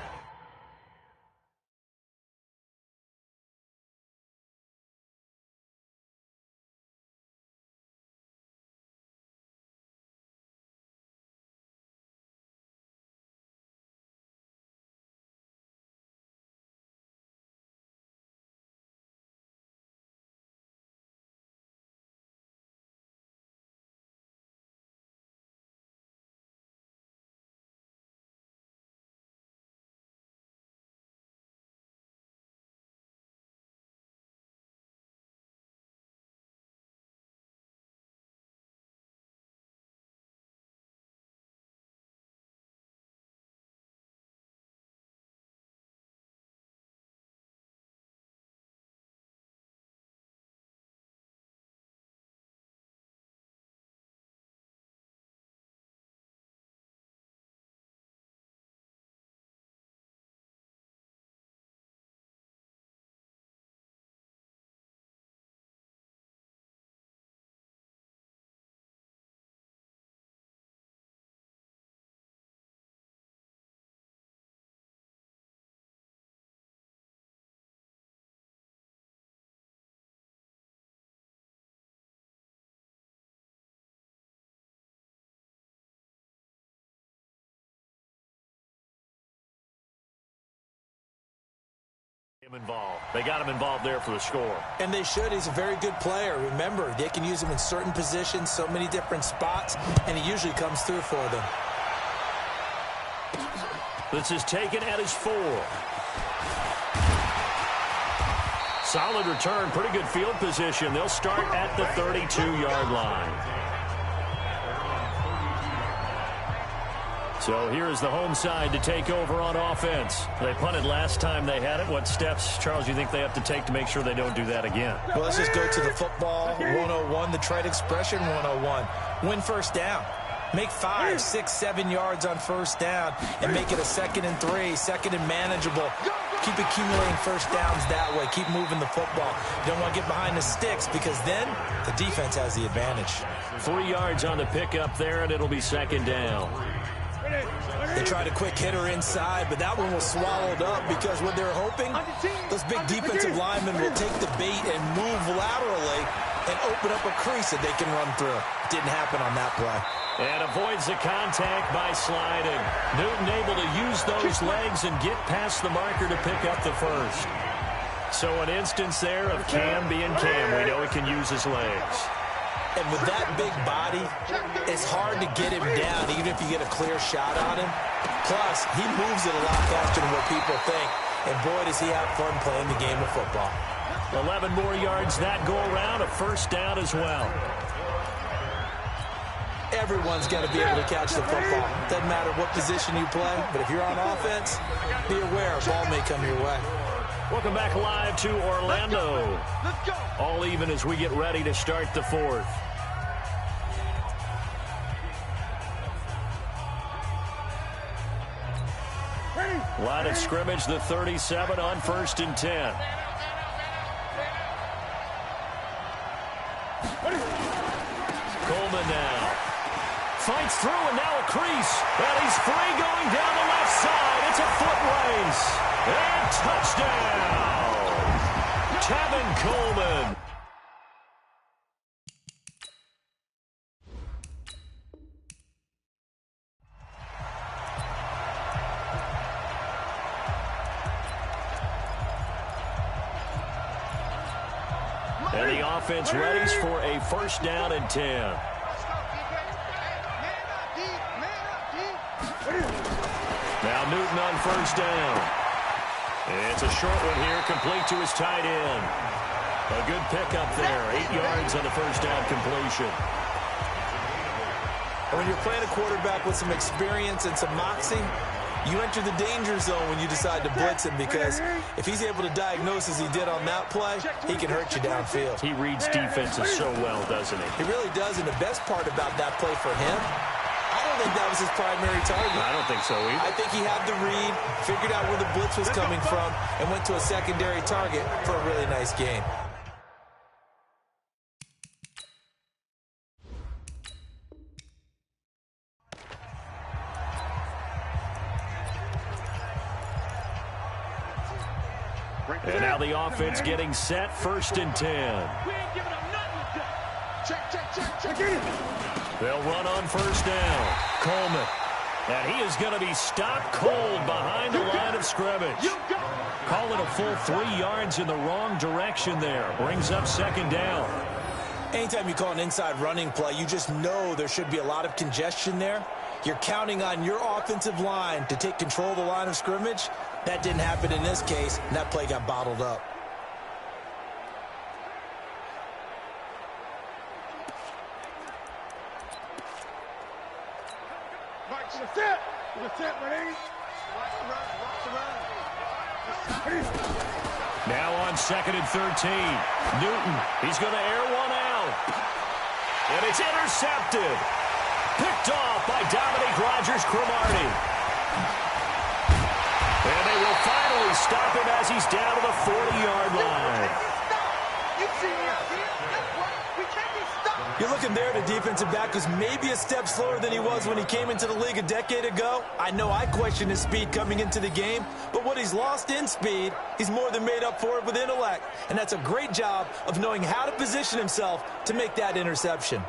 Involved. They got him involved there for the score. And they should. He's a very good player. Remember, they can use him in certain positions, so many different spots, and he usually comes through for them. This is taken at his 4. Solid return, pretty good field position. They'll start at the 32-yard line. So here is the home side to take over on offense. They punted last time they had it. What steps, Charles, you think they have to take to make sure they don't do that again? Well, let's just go to the football 101, the trade expression 101. Win first down. Make 5, 6, 7 yards on first down and make it a 2nd and 3, 2nd and manageable. Keep accumulating first downs that way. Keep moving the football. You don't want to get behind the sticks because then the defense has the advantage. 3 yards on the pickup there, and it'll be 2nd down. They tried a quick hitter inside, but that one was swallowed up because what they're hoping, those big defensive linemen will take the bait and move laterally and open up a crease that they can run through. Didn't happen on that play. And avoids the contact by sliding. Newton able to use those legs and get past the marker to pick up the first. So an instance there of Cam being Cam. We know he can use his legs. And with that big body, it's hard to get him down, even if you get a clear shot on him. Plus, he moves it a lot faster than what people think. And boy, does he have fun playing the game of football. 11 more yards that go around, a first down as well. Everyone's got to be able to catch the football. Doesn't matter what position you play, but if you're on offense, be aware a ball may come your way. Welcome back live to Orlando. All even as we get ready to start the 4th. Line of scrimmage, the 37 on 1st and 10. Coleman now. Fights through and now a crease. And he's free going down the left side. It's a foot race. And touchdown. Tevin Coleman. And the offense readies for a first down and 10. Now Newton on first down. It's a short one here, complete to his tight end. A good pickup there, 8 yards on the first down completion. And when you're playing a quarterback with some experience and some moxie, you enter the danger zone when you decide to blitz him, because if he's able to diagnose as he did on that play, he can hurt you downfield. He reads defenses so well, doesn't he? He really does, and the best part about that play for him, I don't think that was his primary target. I don't think so either. I think he had the read, figured out where the blitz was coming from, and went to a secondary target for a really nice gain. And now the offense getting set, 1st and 10. They'll run on first down. Coleman. And he is going to be stopped cold behind the line of scrimmage. Call it a full 3 yards in the wrong direction there. Brings up 2nd down. Anytime you call an inside running play, you just know there should be a lot of congestion there. You're counting on your offensive line to take control of the line of scrimmage. That didn't happen in this case, and that play got bottled up. Now on 2nd and 13. Newton, he's going to air one out. And it's intercepted. Picked off by Dominique Rodgers-Cromartie. And they will finally stop him as he's down to the 40-yard line. You're looking there at a defensive back who's maybe a step slower than he was when he came into the league a decade ago. I know I questioned his speed coming into the game, but what he's lost in speed, he's more than made up for it with intellect. And that's a great job of knowing how to position himself to make that interception.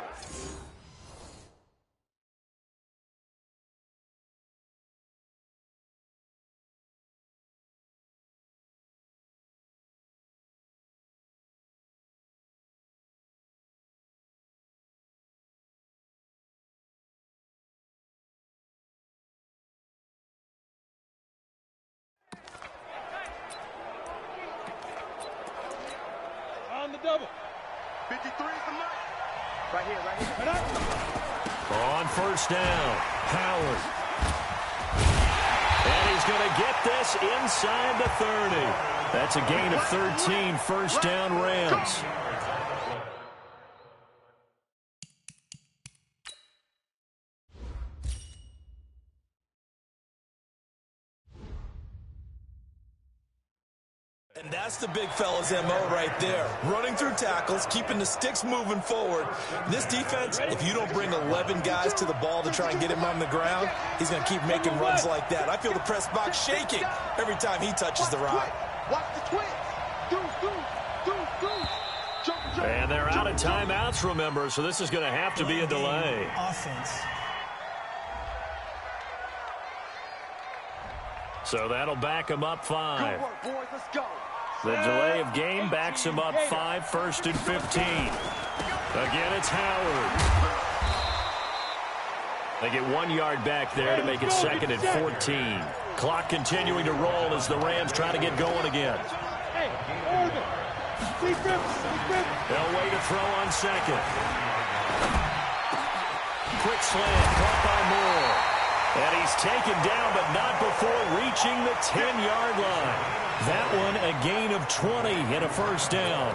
On first down, Howard. And he's going to get this inside the 30. That's a gain of 13, first down Rams. And that's the big fella's MO right there. Running through tackles, keeping the sticks moving forward. This defense, if you don't bring 11 guys to the ball to try and get him on the ground, he's going to keep making runs like that. I feel the press box shaking every time he touches the rock. Watch the twist. And they're out of timeouts, remember, so this is going to have to be a delay. Offense. So that'll back him up 5. Good work, boys. Let's go. The delay of game backs him up 5, first and 15. Again, it's Howard. They get 1 yard back there to make it second and 14. Clock continuing to roll as the Rams try to get going again. They'll wait to throw on second. Quick slant, caught by Moore. And he's taken down, but not before reaching the 10-yard line. That one a gain of 20 and a first down.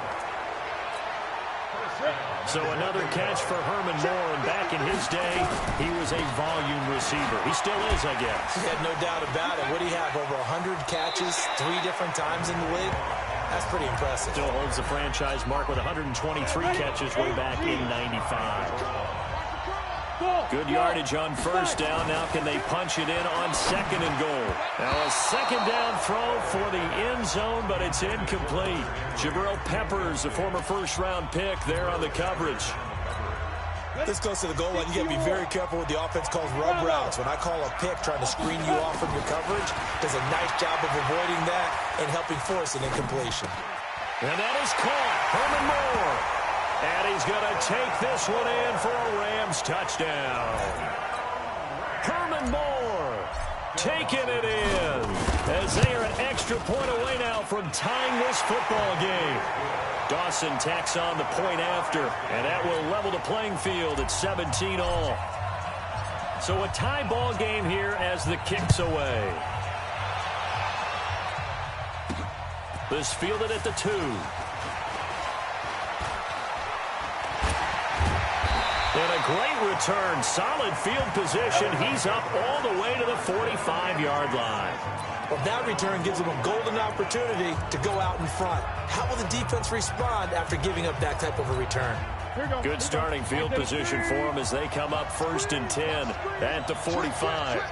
So another catch for Herman Moore, and back in his day, he was a volume receiver. He still is, I guess. He had no doubt about it. What do you have, over 100 catches 3 different times in the league? That's pretty impressive. Still holds the franchise mark with 123 catches way back in 95. Good yardage on first down. Now can they punch it in on second and goal? Now a second down throw for the end zone, but it's incomplete. Jabril Peppers, a former first-round pick, there on the coverage. This goes to the goal line. You got to be very careful with the offense calls rub routes. When I call a pick trying to screen you off from your coverage, does a nice job of avoiding that and helping force an incompletion. And that is caught. Herman Moore. And he's going to take this one in for a Rams touchdown. Herman Moore taking it in as they are an extra point away now from tying this football game. Dawson tacks on the point after, and that will level the playing field at 17 all. So a tie ball game here as the kick's away. This fielded at the 2. And a great return. Solid field position. He's up all the way to the 45-yard line. Well, that return gives them a golden opportunity to go out in front. How will the defense respond after giving up that type of a return? Good starting field position for them as they come up first and 10 at the 45.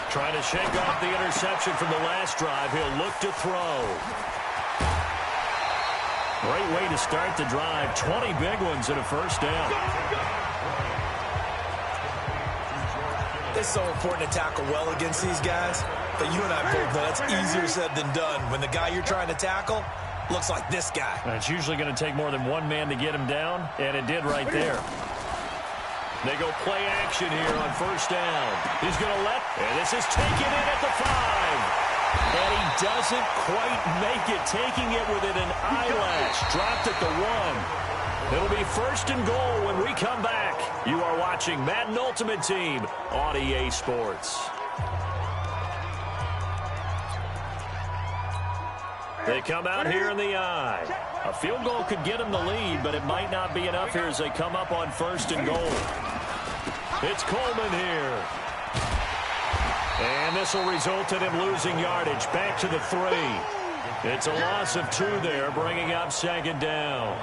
Trying to shake off the interception from the last drive. He'll look to throw. Great way to start the drive. 20 big ones and a first down. It's so important to tackle well against these guys, but you and I both know that's easier said than done when the guy you're trying to tackle looks like this guy. And it's usually going to take more than one man to get him down, and it did right there. They go play action here on first down. He's going to and this is taken in at the 5. And he doesn't quite make it, taking it within an eyelash. Dropped at the 1. It'll be first and goal when we come back. You are watching Madden Ultimate Team on EA Sports. They come out here in the eye. A field goal could get them the lead, but it might not be enough here as they come up on first and goal. It's Coleman here. And this will result in him losing yardage. Back to the 3. It's a loss of 2 there, bringing up second down.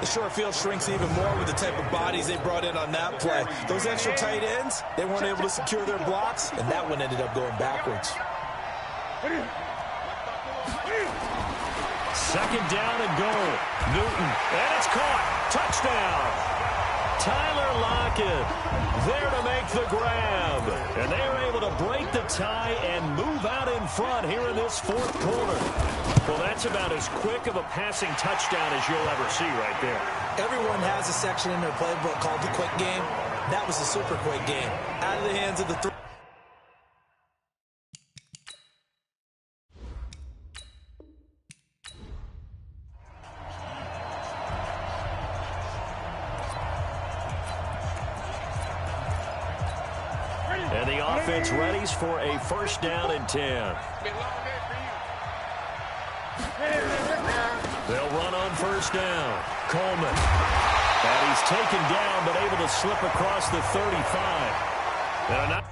The short field shrinks even more with the type of bodies they brought in on that play. Those extra tight ends, they weren't able to secure their blocks, and that one ended up going backwards. Second down and goal. Newton, and it's caught. Touchdown. Tyler Lockett there to make the grab. And they are able to break the tie and move out in front here in this fourth quarter. Well, that's about as quick of a passing touchdown as you'll ever see right there. Everyone has a section in their playbook called the quick game. That was the super quick game. Out of the hands of the 3. the offense readies for a first down and 10. They'll run on first down. Coleman. And he's taken down but able to slip across the 35. They're not